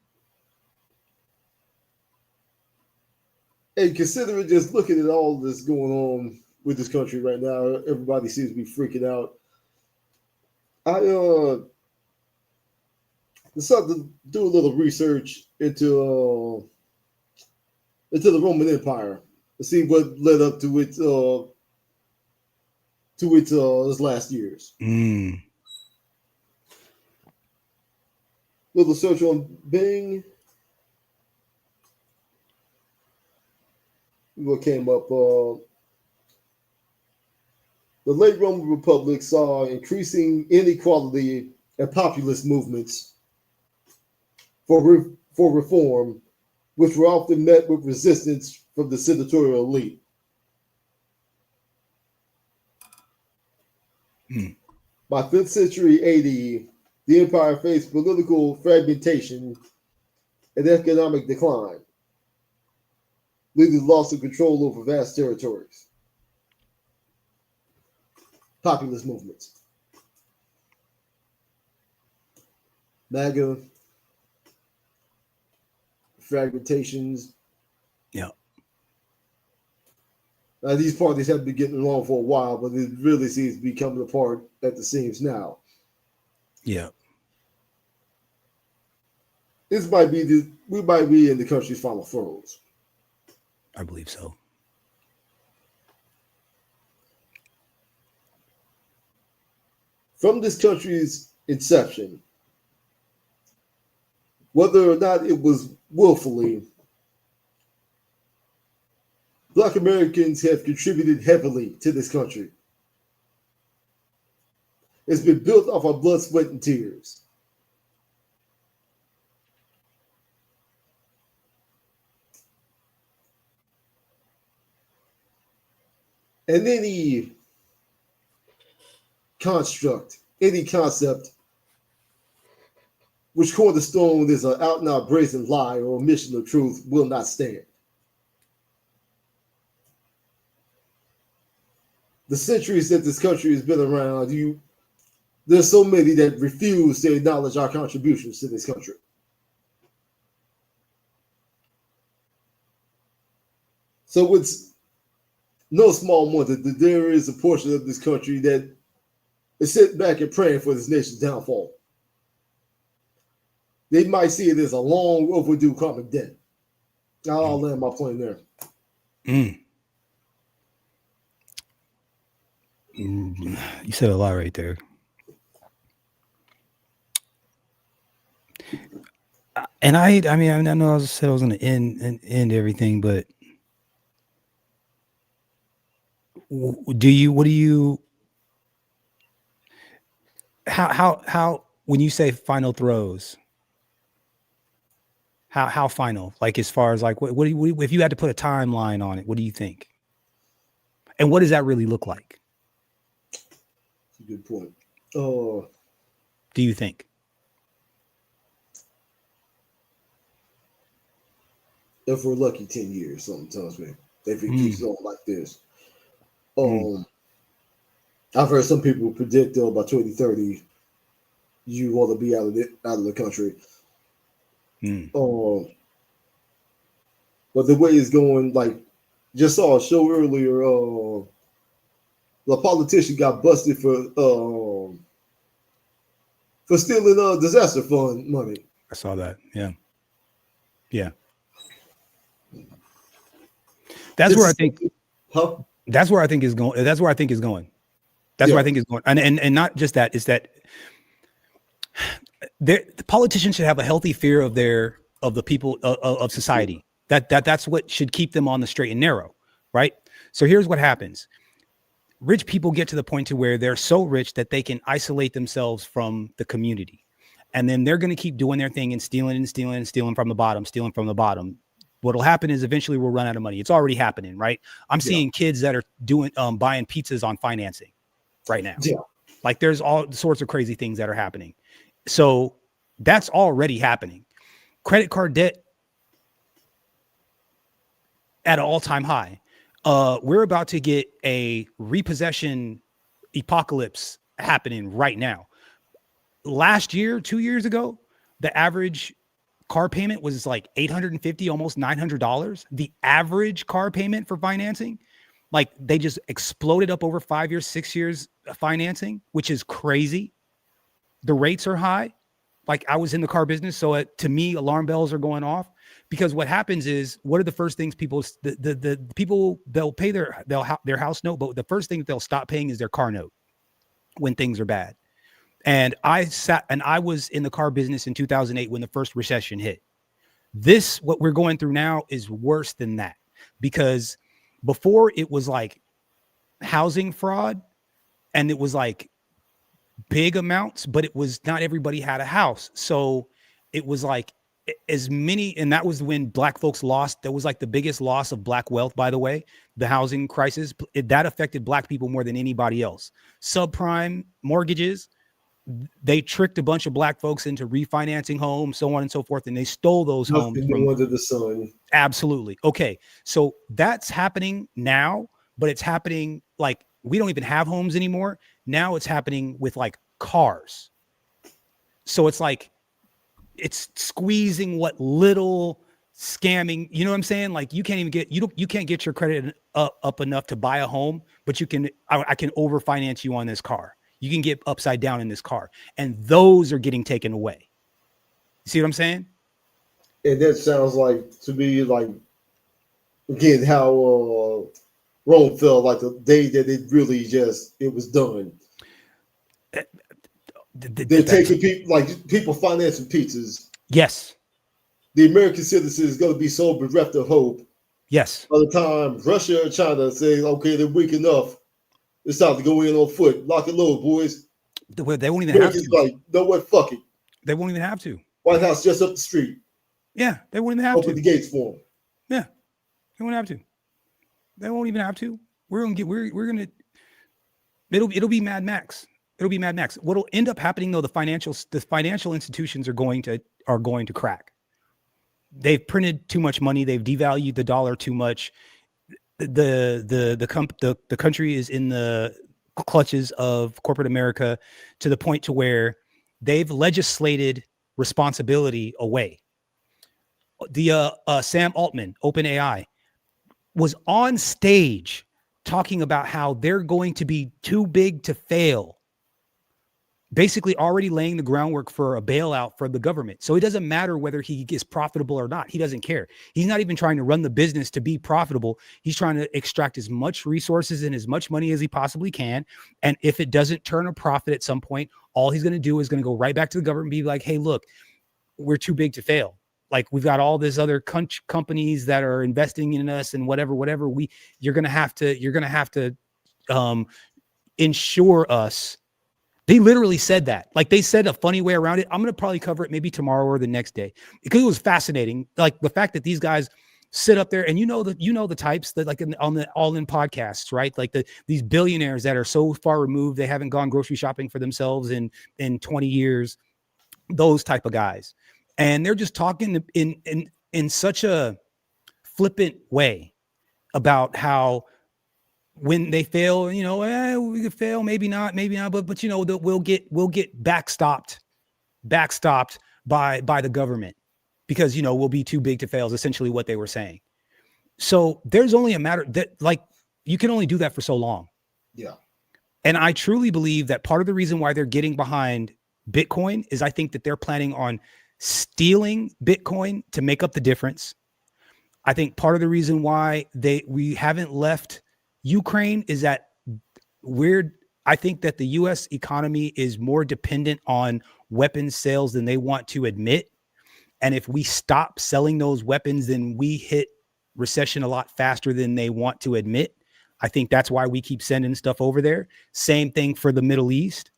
And considering just looking at all this going on with this country right now, everybody seems to be freaking out. I decided to do a little research into the Roman Empire to see what led up to its last years. Little search on Bing. What came up? The late Roman Republic saw increasing inequality and populist movements for reform, which were often met with resistance from the senatorial elite. By 5th century AD, the empire faced political fragmentation and economic decline, leading to loss of control over vast territories. Populist movements. MAGA, fragmentations. Yeah. These parties have been getting along for a while, but it really seems to be coming apart at the seams now. Yeah. We might be in the country's final throes. I believe so. From this country's inception, whether or not it was willfully, Black Americans have contributed heavily to this country. It's been built off our blood, sweat, and tears. And any construct, any concept, which cornerstone is an out and out brazen lie or omission of truth, will not stand. The centuries that this country has been around, there's so many that refuse to acknowledge our contributions to this country. So it's no small wonder that there is a portion of this country that is sitting back and praying for this nation's downfall. They might see it as a long overdue common debt. I'll land my plane there. You said a lot right there. And I mean, I know I said I was going to end everything, but what do you, how, when you say final throws, how final, like, as far as like, what do you, if you had to put a timeline on it, what do you think? And what does that really look like? That's a good point. Do you think? If we're lucky, 10 years, something tells me. If it keeps going like this. I've heard some people predict by 2030, you want to be out of the country. But the way it's going, like, just saw a show earlier, the politician got busted for stealing disaster fund money. I saw that. Yeah. That's where I think. That's where I think is going. That's where I think is going. That's where I think is going. And not just that. It's that the politicians should have a healthy fear of the people of society. That's what should keep them on the straight and narrow, right? So here's what happens. Rich people get to the point to where they're so rich that they can isolate themselves from the community. And then they're going to keep doing their thing and stealing from the bottom. What'll happen is eventually we'll run out of money. It's already happening, right? I'm seeing kids that are doing buying pizzas on financing right now. Yeah. Like, there's all sorts of crazy things that are happening. So that's already happening. Credit card debt at an all-time high. We're about to get a repossession apocalypse happening right now. Last year, 2 years ago, the average car payment was like $850, almost $900. The average car payment for financing, like, they just exploded up over 5 years, 6 years financing, which is crazy. The rates are high. Like, I was in the car business, so to me, alarm bells are going off, because what happens is, what are the first things people, the people, they'll pay their house note, but the first thing that they'll stop paying is their car note when things are bad. And I was in the car business in 2008 when the first recession hit. What we're going through now is worse than that, because before it was like housing fraud and it was like big amounts, but it was not everybody had a house. So it was like as many, and that was when Black folks lost. That was like the biggest loss of Black wealth, by the way, the housing crisis. That affected Black people more than anybody else. Subprime mortgages, they tricked a bunch of Black folks into refinancing homes, so on and so forth, and they stole those homes from under the sun. Absolutely. Okay, so that's happening now, but it's happening like we don't even have homes anymore. Now it's happening with like cars. So it's like it's squeezing what little scamming, you know what I'm saying? Like, you can't even get, you can't get your credit up enough to buy a home, but I can overfinance you on this car. You can get upside down in this car, and those are getting taken away. You see what I'm saying? And that sounds like, to me, like, again, how Rome felt like the day that it really it was done. They're taking people financing pizzas. Yes. The American citizen is going to be so bereft of hope. Yes. By the time Russia and China say, okay, they're weak enough, it's time to go in on foot. Lock and load, boys. They won't even Americans have to. like, no what, fuck it. They won't even have to. White House just up the street. Yeah, they won't even have Open to. the gates for them. Yeah, they won't have to. They won't even have to. We're gonna. It'll be Mad Max. It'll be Mad Max. What'll end up happening though, the financial institutions are going to crack. They've printed too much money. They've devalued the dollar too much. The country is in the clutches of corporate America to the point to where they've legislated responsibility away. The Sam Altman, OpenAI, was on stage talking about how they're going to be too big to fail, basically already laying the groundwork for a bailout for the government. So it doesn't matter whether he is profitable or not. He doesn't care. He's not even trying to run the business to be profitable. He's trying to extract as much resources and as much money as he possibly can. And if it doesn't turn a profit at some point, all he's going to do is going to go right back to the government and be like, hey, look, we're too big to fail. Like, we've got all these other companies that are investing in us and whatever, you're going to have to insure us. They literally said that. Like, they said a funny way around it. I'm going to probably cover it maybe tomorrow or the next day, because it was fascinating. Like, the fact that these guys sit up there and the types that, like, on the All In podcasts, right? Like these billionaires that are so far removed, they haven't gone grocery shopping for themselves in 20 years, those type of guys. And they're just talking in such a flippant way about how when they fail, we could fail, maybe not, but we'll get backstopped by the government, because we'll be too big to fail is essentially what they were saying. So there's only a matter that, like, you can only do that for so long. Yeah. And I truly believe that part of the reason why they're getting behind Bitcoin is I think that they're planning on stealing Bitcoin to make up the difference. I think part of the reason why we haven't left Ukraine is that I think that the US economy is more dependent on weapons sales than they want to admit. And if we stop selling those weapons, then we hit recession a lot faster than they want to admit. I think that's why we keep sending stuff over there. Same thing for the Middle East.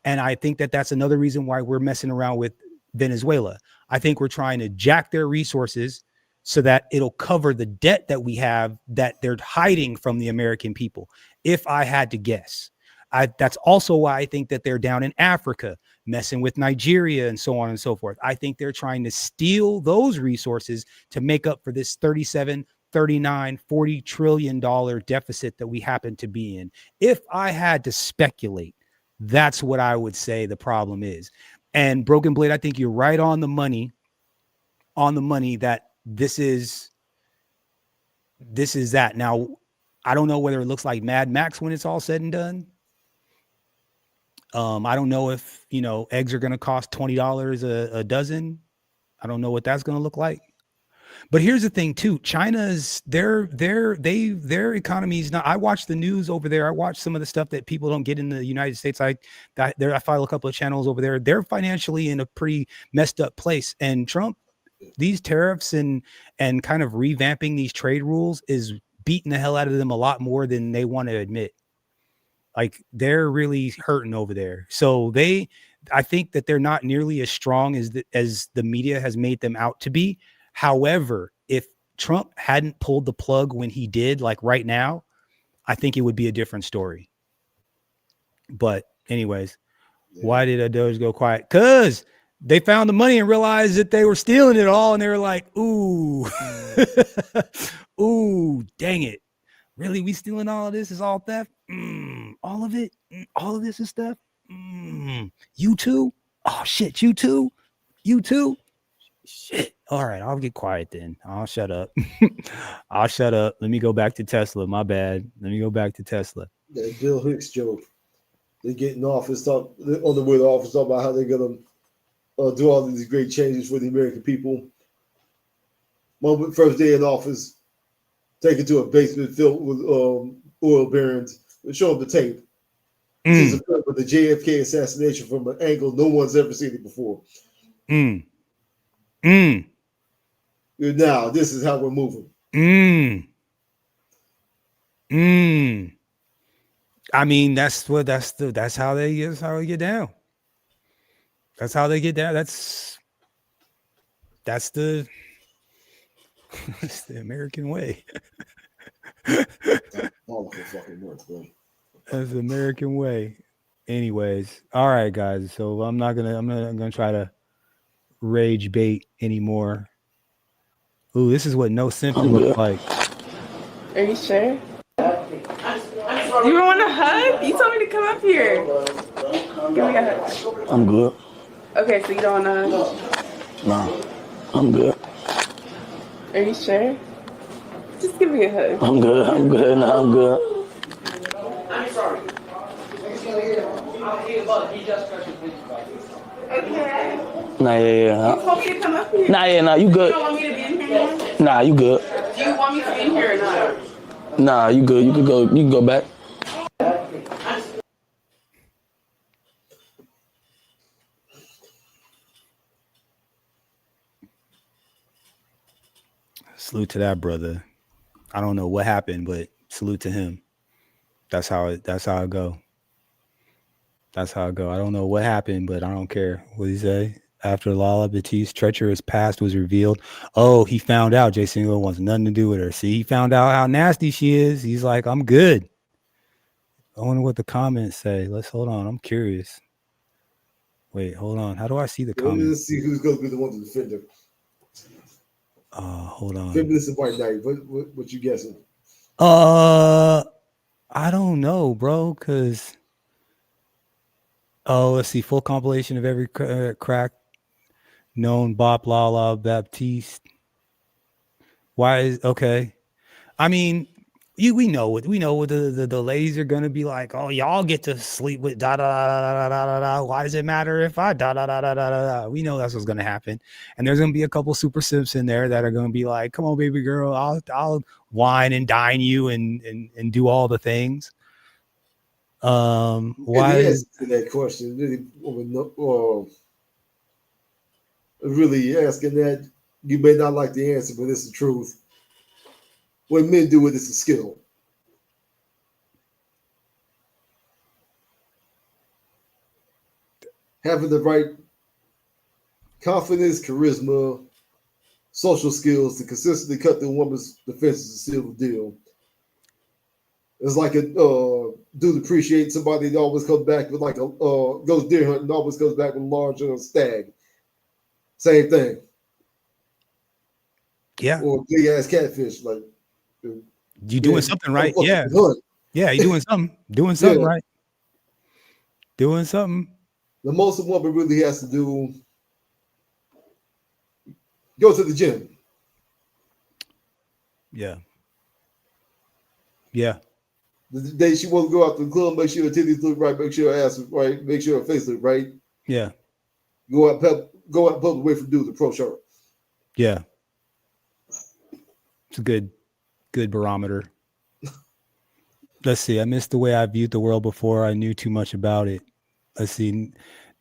And I think that that's another reason why we're messing around with Venezuela. I think we're trying to jack their resources so that it'll cover the debt that we have that they're hiding from the American people. If I had to guess, that's also why I think that they're down in Africa, messing with Nigeria and so on and so forth. I think they're trying to steal those resources to make up for this 37, 39, $40 trillion deficit that we happen to be in. If I had to speculate, that's what I would say the problem is. And Broken Blade, I think you're right on the money that this is that. Now, I don't know whether it looks like Mad Max when it's all said and done. I don't know if, eggs are going to cost $20 a dozen. I don't know what that's going to look like. But here's the thing too. China's their economy is not. I watch the news over there. I watch some of the stuff that people don't get in the United States. I follow a couple of channels over there. They're financially in a pretty messed up place. And Trump, these tariffs and kind of revamping these trade rules is beating the hell out of them a lot more than they want to admit. Like, they're really hurting over there. So I think that they're not nearly as strong as the media has made them out to be. However, if Trump hadn't pulled the plug when he did, like right now, I think it would be a different story. But anyways, why did Doge go quiet? Because they found the money and realized that they were stealing it all. And they were like, ooh, ooh, dang it. Really? We stealing all of this? Is all theft? All of it? All of this is stuff? You too? Oh, shit. You too? You too? Shit. All right. I'll get quiet then. I'll shut up. I'll shut up. Let me go back to Tesla. My bad. Let me go back to Tesla. That Bill Hicks joke. They get in office, on the way to office, talk about how they're going to do all these great changes for the American people. First day in office, take it to a basement filled with oil barons and show them the tape. This is a the JFK assassination from an angle no one's ever seen it before. Now, this is how we're moving. I mean, that's how they get down. That's how they get down. That's the American way. Fucking works, bro. That's the American way. Anyways, all right, guys. So I'm not gonna try to rage bait anymore. Ooh, this is what no symptom looks like. Are you sure? You want a hug? You told me to come up here. Give me a hug. I'm good. Okay, so you don't want a hug? No, I'm good. Are you sure? Just give me a hug. I'm good. I'm good. No, I'm good. I'm sorry. Okay. Nah, yeah. You told me to come up here. Nah, you good. You don't want me to be in here? Nah, you good. Do you want me to be in here or not? Nah, you good. You can go back. Salute to that brother. I don't know what happened, but salute to him. That's how it go. That's how it go. I don't know what happened, but I don't care. What did he say? After Lala Batiste's treacherous past was revealed, he found out Jay Single wants nothing to do with her. See, he found out how nasty she is. He's like, I'm good. I wonder what the comments say. Let's hold on. I'm curious. Wait, hold on. How do I see the comments? Let's see who's going to be the one to defend her. Hold on. Feminist and white knight. What you guessing? I don't know, bro. Cause let's see. Full compilation of every crack known Bop Lala Baptiste. Why is okay? I mean, we know what the ladies are gonna be like. Oh, y'all get to sleep with da da da da da da da. Why does it matter if I da da da da da da? We know that's what's gonna happen, and there's gonna be a couple super simps in there that are gonna be like, "Come on, baby girl, I'll wine and dine you and do all the things." Why is that question really asking that? You may not like the answer, but it's the truth. When men do it, it's a skill. Having the right confidence, charisma, social skills to consistently cut through a woman's defenses to seal the deal. It's like a dude appreciate somebody that always comes back with like goes deer hunting, always comes back with a large stag. Same thing. Yeah. Or big ass catfish. Like you doing something right. Yeah. Yeah, you doing something. Doing something right. Doing something. The most a woman really has to do, go to the gym. Yeah. Yeah. The day she wants to go out to the club, make sure her titties look right, make sure her ass is right, make sure her face look right. Yeah. Go out public, wait for dudes to approach her. Yeah. It's a good barometer. Let's see. I missed the way I viewed the world before I knew too much about it. Let's see.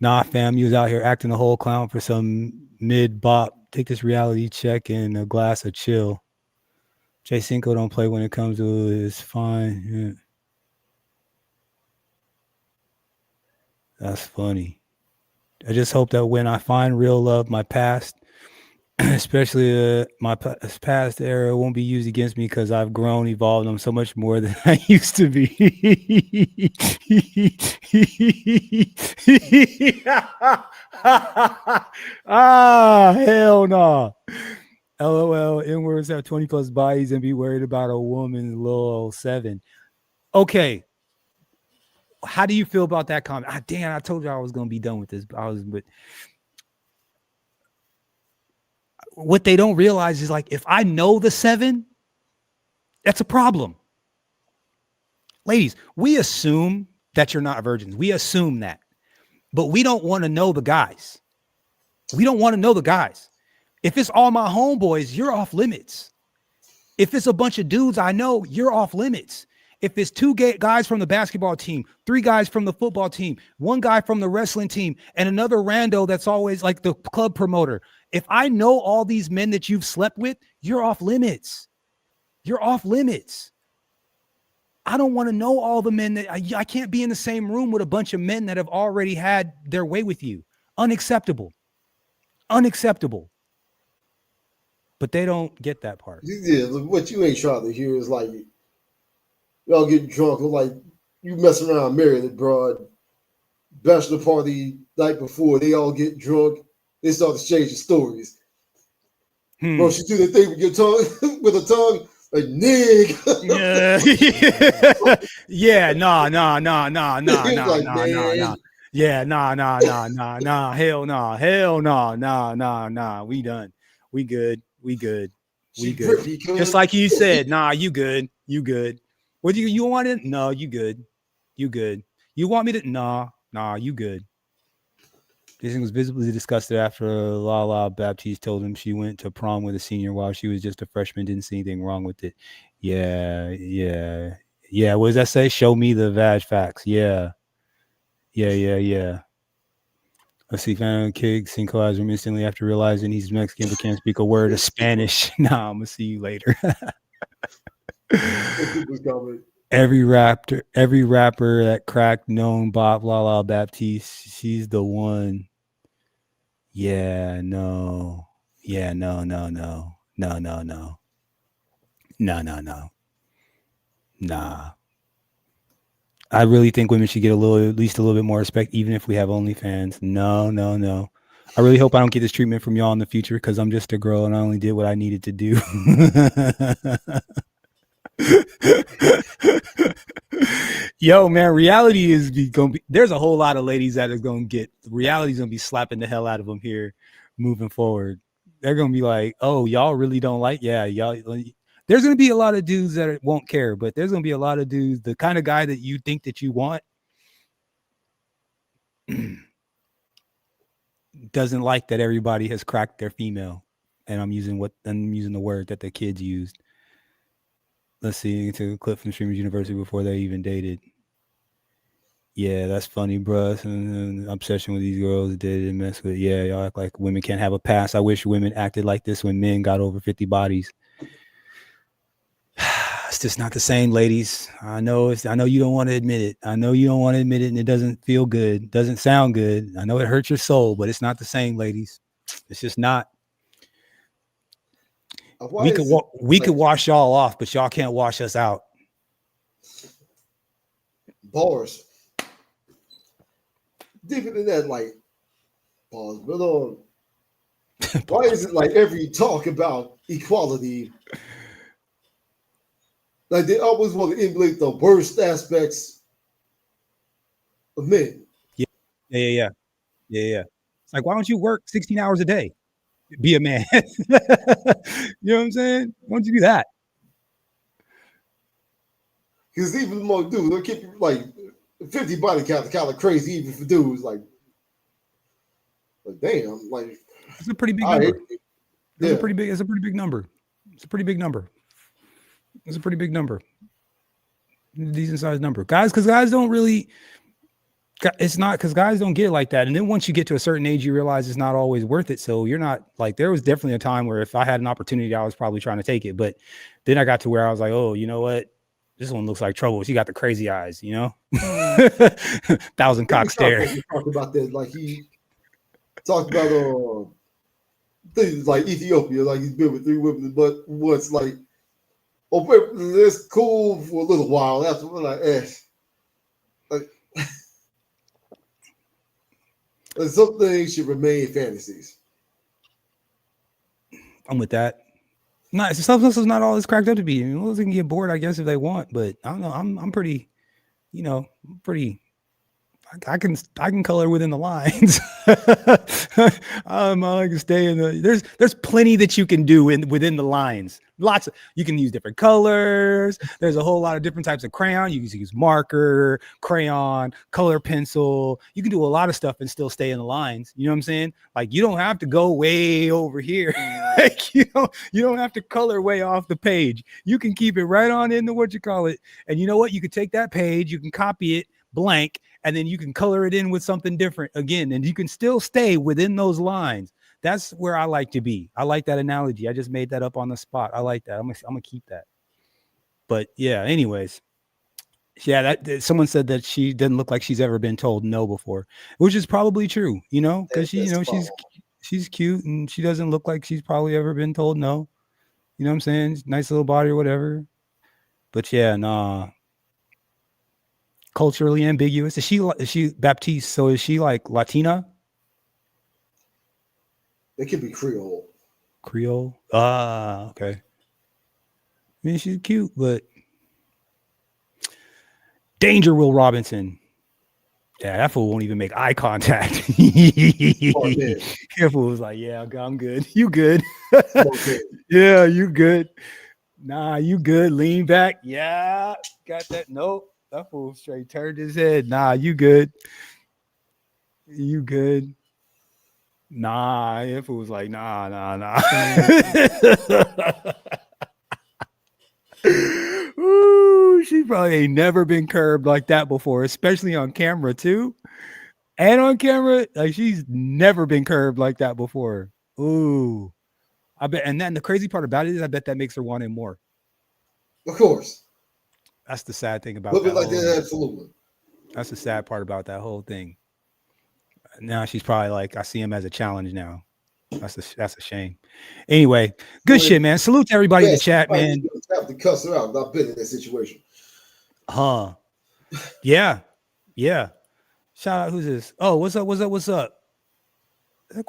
Nah, fam, you was out here acting a whole clown for some mid bop. Take this reality check and a glass of chill. Jay Cinco don't play when it comes to it. It's fine. Yeah. That's funny. I just hope that when I find real love, my past, especially my past era, won't be used against me because I've grown, evolved. I'm so much more than I used to be. Hell no. LOL, N-words have 20 plus bodies and be worried about a woman's little 7. Okay. How do you feel about that comment? Damn, I told you I was going to be done with this. But what they don't realize is like, if I know the 7, that's a problem. Ladies, we assume that you're not virgins. We assume that, but we don't want to know the guys. We don't want to know the guys. If it's all my homeboys, you're off limits. If it's a bunch of dudes I know, you're off limits. If it's two guys from the basketball team, 3 guys from the football team, 1 guy from the wrestling team, and another rando that's always like the club promoter. If I know all these men that you've slept with, you're off limits. You're off limits. I don't want to know all the men that I can't be in the same room with a bunch of men that have already had their way with you. Unacceptable. Unacceptable. But they don't get that part. Yeah, what you ain't trying to hear is like y'all get drunk or like you messing around married abroad, bachelor party night before, they all get drunk, they start exchanging stories. Bro, she do the thing with your tongue with her tongue, like nig. Yeah, nah. Yeah, nah. Hell nah. We done. We good. Just like you said, nah, you good. What you want it? No, you good. You want me to? Nah, you good. This thing was visibly disgusted after Lala Baptiste told him she went to prom with a senior while she was just a freshman. Didn't see anything wrong with it. Yeah. What does that say? Show me the vag facts. Yeah. Let's see. Fan kid Cinco has him instantly after realizing he's Mexican but can't speak a word of Spanish. Nah, I'm gonna see you later. Every rapper that cracked known Bob Lala Baptiste, she's the one. No. Nah. I really think women should get at least a little bit more respect, even if we have OnlyFans. No. I really hope I don't get this treatment from y'all in the future because I'm just a girl and I only did what I needed to do. Yo, man, reality is gonna be. There's a whole lot of ladies that is gonna get. Reality's gonna be slapping the hell out of them here, moving forward. They're gonna be like, "Oh, y'all really don't like?" Yeah, y'all. There's gonna be a lot of dudes that won't care, but there's gonna be a lot of dudes. The kind of guy that you think that you want doesn't like that everybody has cracked their female, and I'm using the word that the kids used. Let's see, to a clip from Streamers University before they even dated. Yeah, that's funny, bro. Obsession with these girls dated and mess with. Yeah, y'all act like women can't have a past. I wish women acted like this when men got over 50 bodies. It's just not the same, ladies. I know you don't want to admit it. And it doesn't feel good. Doesn't sound good. I know it hurts your soul, but it's not the same, ladies. It's just not. We could wash y'all off, but y'all can't wash us out. Bars. Deeper than that, like bars. But why is it like every talk about equality? Like they always want to emulate the worst aspects of men. Yeah. It's like, why don't you work 16 hours a day? Be a man. You know what I'm saying? Why don't you do that? Because even more dudes, they'll keep you like 50 body count, kind of crazy, even for dudes. Like damn, like it's a pretty big number. It's a pretty big number. Decent sized number, guys. Because guys don't really. It's not because guys don't get it like that. And then once you get to a certain age, you realize it's not always worth it. So you're not like, there was definitely a time where if I had an opportunity, I was probably trying to take it. But then I got to where I was like, oh, you know what? This one looks like trouble. She got the crazy eyes, you know? 1,000 cock stare. He talked about that. Like he talked about things like Ethiopia. Like he's been with 3 women, but once like, oh, it's cool for a little while. After we're like, like some things should remain fantasies. I'm with that. Something else is not all it's cracked up to be. I mean, they can get bored, I guess, if they want. But I don't know. I'm pretty, I can color within the lines. I can stay in the. There's plenty that you can do within the lines. Lots of, you can use different colors. There's a whole lot of different types of crayon. You can use marker, crayon, color pencil. You can do a lot of stuff and still stay in the lines. You know what I'm saying? Like, you don't have to go way over here. Like, you don't have to color way off the page. You can keep it right on into what you call it. And you know what? You can take that page, you can copy it blank, and then you can color it in with something different again, and you can still stay within those lines. That's where I like to be. I like that analogy. I just made that up on the spot. I like that. I'm gonna keep that. But yeah, anyways, yeah, that someone said that she doesn't look like she's ever been told no before, which is probably true, you know, because she, you know, she's cute and she doesn't look like she's probably ever been told no. You know what I'm saying? Nice little body or whatever. But yeah, nah. Culturally ambiguous. Is she Baptiste? So is she like Latina? It could be Creole. Creole? Ah, okay. I mean, she's cute, but Danger Will Robinson. Yeah, that fool won't even make eye contact. That fool was like, yeah, I'm good. You good? Yeah, you good. Nah, you good. Lean back. Yeah, got that. Nope. That fool straight turned his head. Nah, you good. You good. Nah, that fool was like, nah. Ooh, she probably ain't never been curbed like that before, especially on camera too. And on camera, like, she's never been curbed like that before. Ooh, I bet. And then the crazy part about it is, I bet that makes her want him more. Of course. That's the sad thing about that. Like that, absolutely. That's the sad part about that whole thing. Now she's probably like, I see him as a challenge now. That's a shame. Anyway, good shit, man. Salute to everybody in the chat, man. You have to cuss her out. I've been in that situation. Huh? Yeah. Shout out. Who's this? Oh, what's up? Is that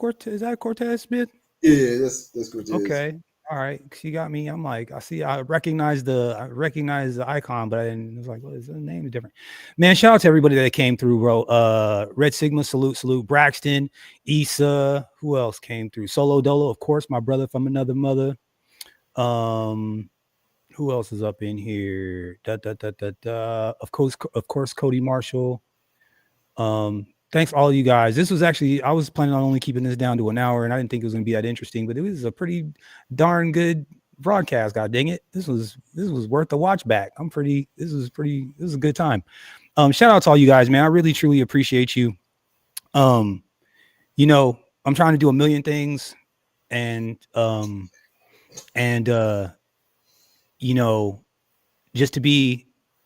Cortez Smith? Yeah, that's Cortez. Okay. All right. She got me. I'm like, I recognize the icon, but I didn't. It was like, what is the name? Is different. Man, shout out to everybody that came through, bro. Red Sigma, salute. Braxton, Issa, who else came through? Solo Dolo, of course, my brother from another mother. Who else is up in here? Of course, Cody Marshall. Thanks all you guys. This was actually, I was planning on only keeping this down to an hour, and I didn't think it was going to be that interesting, but it was a pretty darn good broadcast. God dang it. This was worth the watch back. This was a good time. Shout out to all you guys, man. I really, truly appreciate you. You know, I'm trying to do a million things, and you know, just to be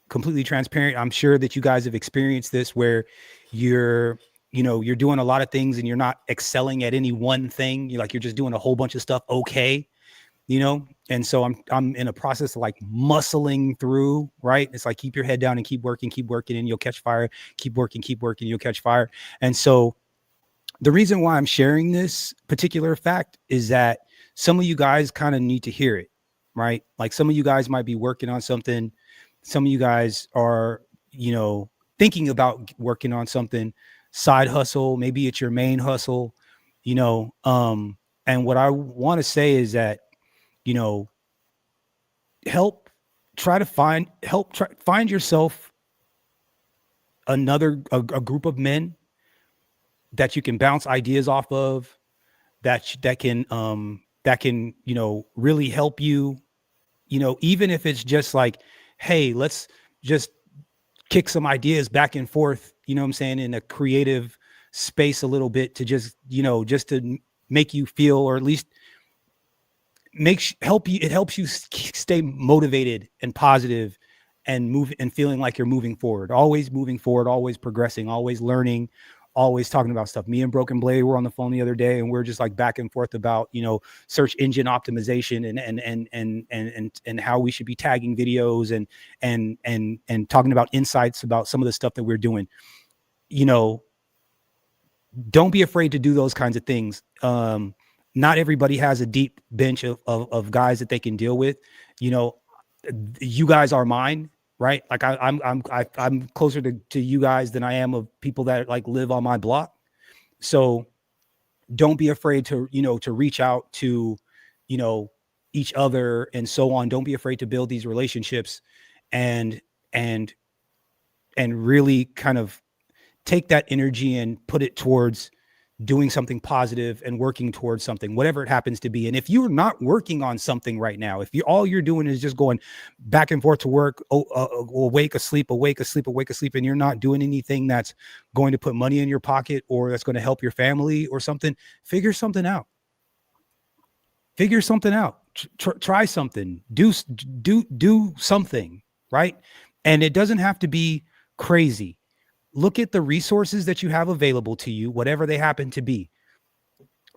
completely transparent, I'm sure that you guys have experienced this where you're doing a lot of things and you're not excelling at any one thing. You're just doing a whole bunch of stuff. Okay. You know? And so I'm in a process of like muscling through, right? It's like, keep your head down and keep working and you'll catch fire. Keep working, you'll catch fire. And so the reason why I'm sharing this particular fact is that some of you guys kind of need to hear it, right? Like, some of you guys might be working on something. Some of you guys are, thinking about working on something, side hustle. Maybe it's your main hustle, and what I want to say is that, find yourself a group of men that you can bounce ideas off of, that can really help you, even if it's just like, hey, let's just kick some ideas back and forth, you know what I'm saying, in a creative space a little bit, to just to make you feel, or at least it helps you stay motivated and positive and move and feeling like you're moving forward, always progressing, always learning, always talking about stuff. Me and Broken Blade were on the phone the other day, and we're just like back and forth about, search engine optimization and how we should be tagging videos and talking about insights about some of the stuff that we're doing. Don't be afraid to do those kinds of things. Not everybody has a deep bench of guys that they can deal with. You guys are mine. Right. Like I'm closer to you guys than I am of people that like live on my block. So don't be afraid to, to reach out to, each other and so on. Don't be afraid to build these relationships and really kind of take that energy and put it towards doing something positive and working towards something, whatever it happens to be. And if you're not working on something right now, if all you're doing is just going back and forth to work, awake, asleep, awake, asleep, awake, asleep, and you're not doing anything that's going to put money in your pocket or that's going to help your family or something, figure something out. Figure something out. Try something. Do something, right? And it doesn't have to be crazy. Look at the resources that you have available to you, whatever they happen to be.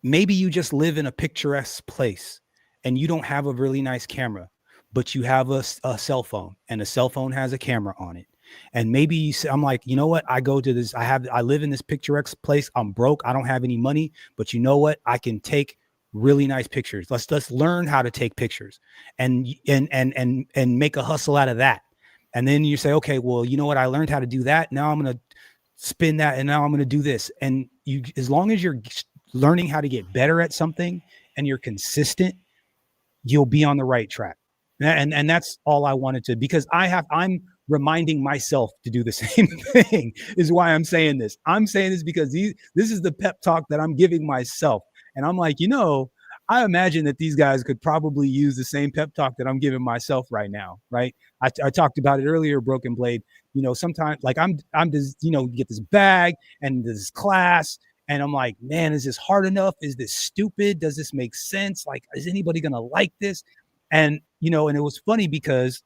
Maybe you just live in a picturesque place and you don't have a really nice camera, but you have a cell phone, and a cell phone has a camera on it. And maybe you say, I'm like, you know what? I live in this picturesque place. I'm broke. I don't have any money, but you know what? I can take really nice pictures. Let's learn how to take pictures and make a hustle out of that. And then you say, okay, well, you know what? I learned how to do that. Now I'm going to spin that. And now I'm going to do this. And you, as long as you're learning how to get better at something and you're consistent, you'll be on the right track. And that's all I wanted to, because I'm reminding myself to do the same thing is why I'm saying this. I'm saying this because this is the pep talk that I'm giving myself. And I'm like, I imagine that these guys could probably use the same pep talk that I'm giving myself right now. Right. I talked about it earlier, Broken Blade. Sometimes like I'm just, get this bag and this class. And I'm like, man, is this hard enough? Is this stupid? Does this make sense? Like, is anybody going to like this? And, and it was funny because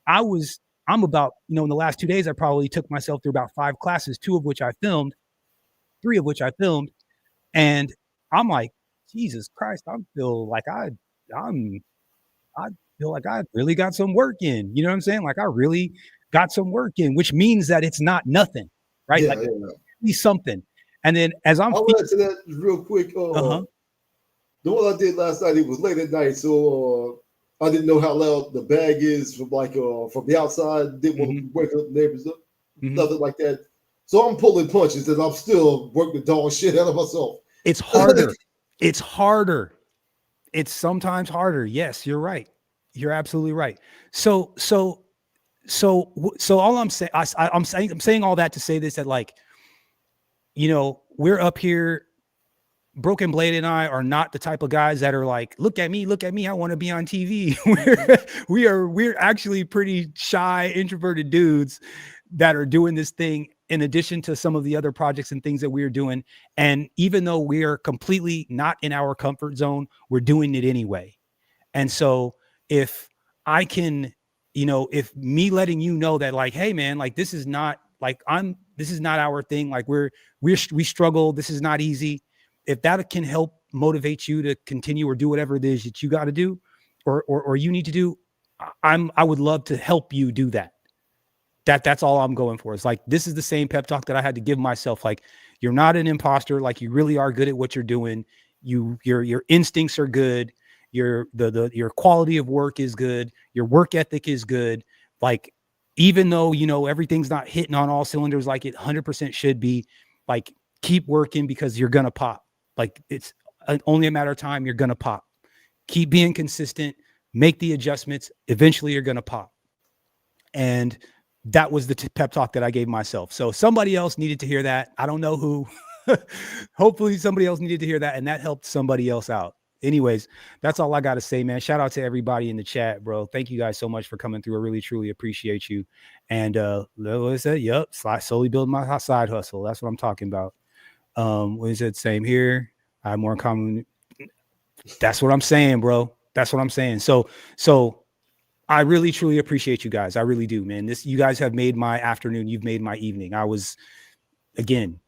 I'm about, in the last 2 days, I probably took myself through about 5 classes, 3 of which I filmed. And I'm like, Jesus Christ, I feel like I feel like I really got some work in, you know what I'm saying? Like I really got some work in, which means that it's not nothing, right? Yeah, like yeah. At least something. And then as I'm I'll add to that real quick. The one I did last night, it was late at night, so I didn't know how loud the bag is from from the outside. Didn't want to wake up the neighbors up, nothing like that. So I'm pulling punches, and I'm still working the dog shit out of myself. It's harder. It's harder. It's sometimes harder. Yes, you're right. You're absolutely right. So all I'm saying, I'm saying all that to say this, that like, we're up here. Broken Blade and I are not the type of guys that are like, look at me, I want to be on TV. We're actually pretty shy, introverted dudes that are doing this thing in addition to some of the other projects and things that we're doing. And even though we are completely not in our comfort zone, we're doing it anyway. And so if I can, if me letting you know that like, hey man, like this is not like this is not our thing. Like we struggle. This is not easy. If that can help motivate you to continue or do whatever it is that you got to do or you need to do, I would love to help you do that. That's all I'm going for. It's like, this is the same pep talk that I had to give myself. Like, you're not an imposter. Like, you really are good at what you're doing. Your instincts are good. Your quality of work is good. Your work ethic is good. Like, even though, everything's not hitting on all cylinders like it 100% should be, like, keep working because you're going to pop. Like, it's only a matter of time. You're going to pop. Keep being consistent. Make the adjustments. Eventually, you're going to pop. And that was the pep talk that I gave myself. So somebody else needed to hear that. I don't know who. Hopefully somebody else needed to hear that, and that helped somebody else out. Anyways, that's all I got to say, man. Shout out to everybody in the chat, bro. Thank you guys so much for coming through. I really, truly appreciate you. And what is that? Yep. Slowly building my side hustle. That's what I'm talking about. What is it? Same here. I have more in common. That's what I'm saying, bro. That's what I'm saying. So I really, truly appreciate you guys. I really do, man. You guys have made my afternoon. You've made my evening. I was, again,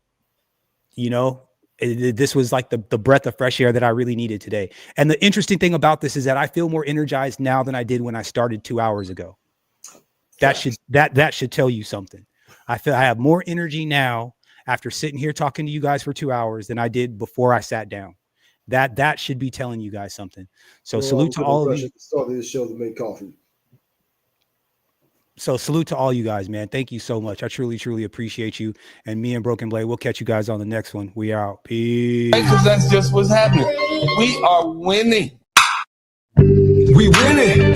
this was like the breath of fresh air that I really needed today. And the interesting thing about this is that I feel more energized now than I did when I started 2 hours ago. That should tell you something. I feel I have more energy now after sitting here talking to you guys for 2 hours than I did before I sat down. That should be telling you guys something. So salute to all of you. Started this show to make coffee. So salute to all you guys, man. Thank you so much. I truly, truly appreciate you. And me and Broken Blade, we'll catch you guys on the next one. We out. Peace. Because that's just what's happening. We are winning. We winning.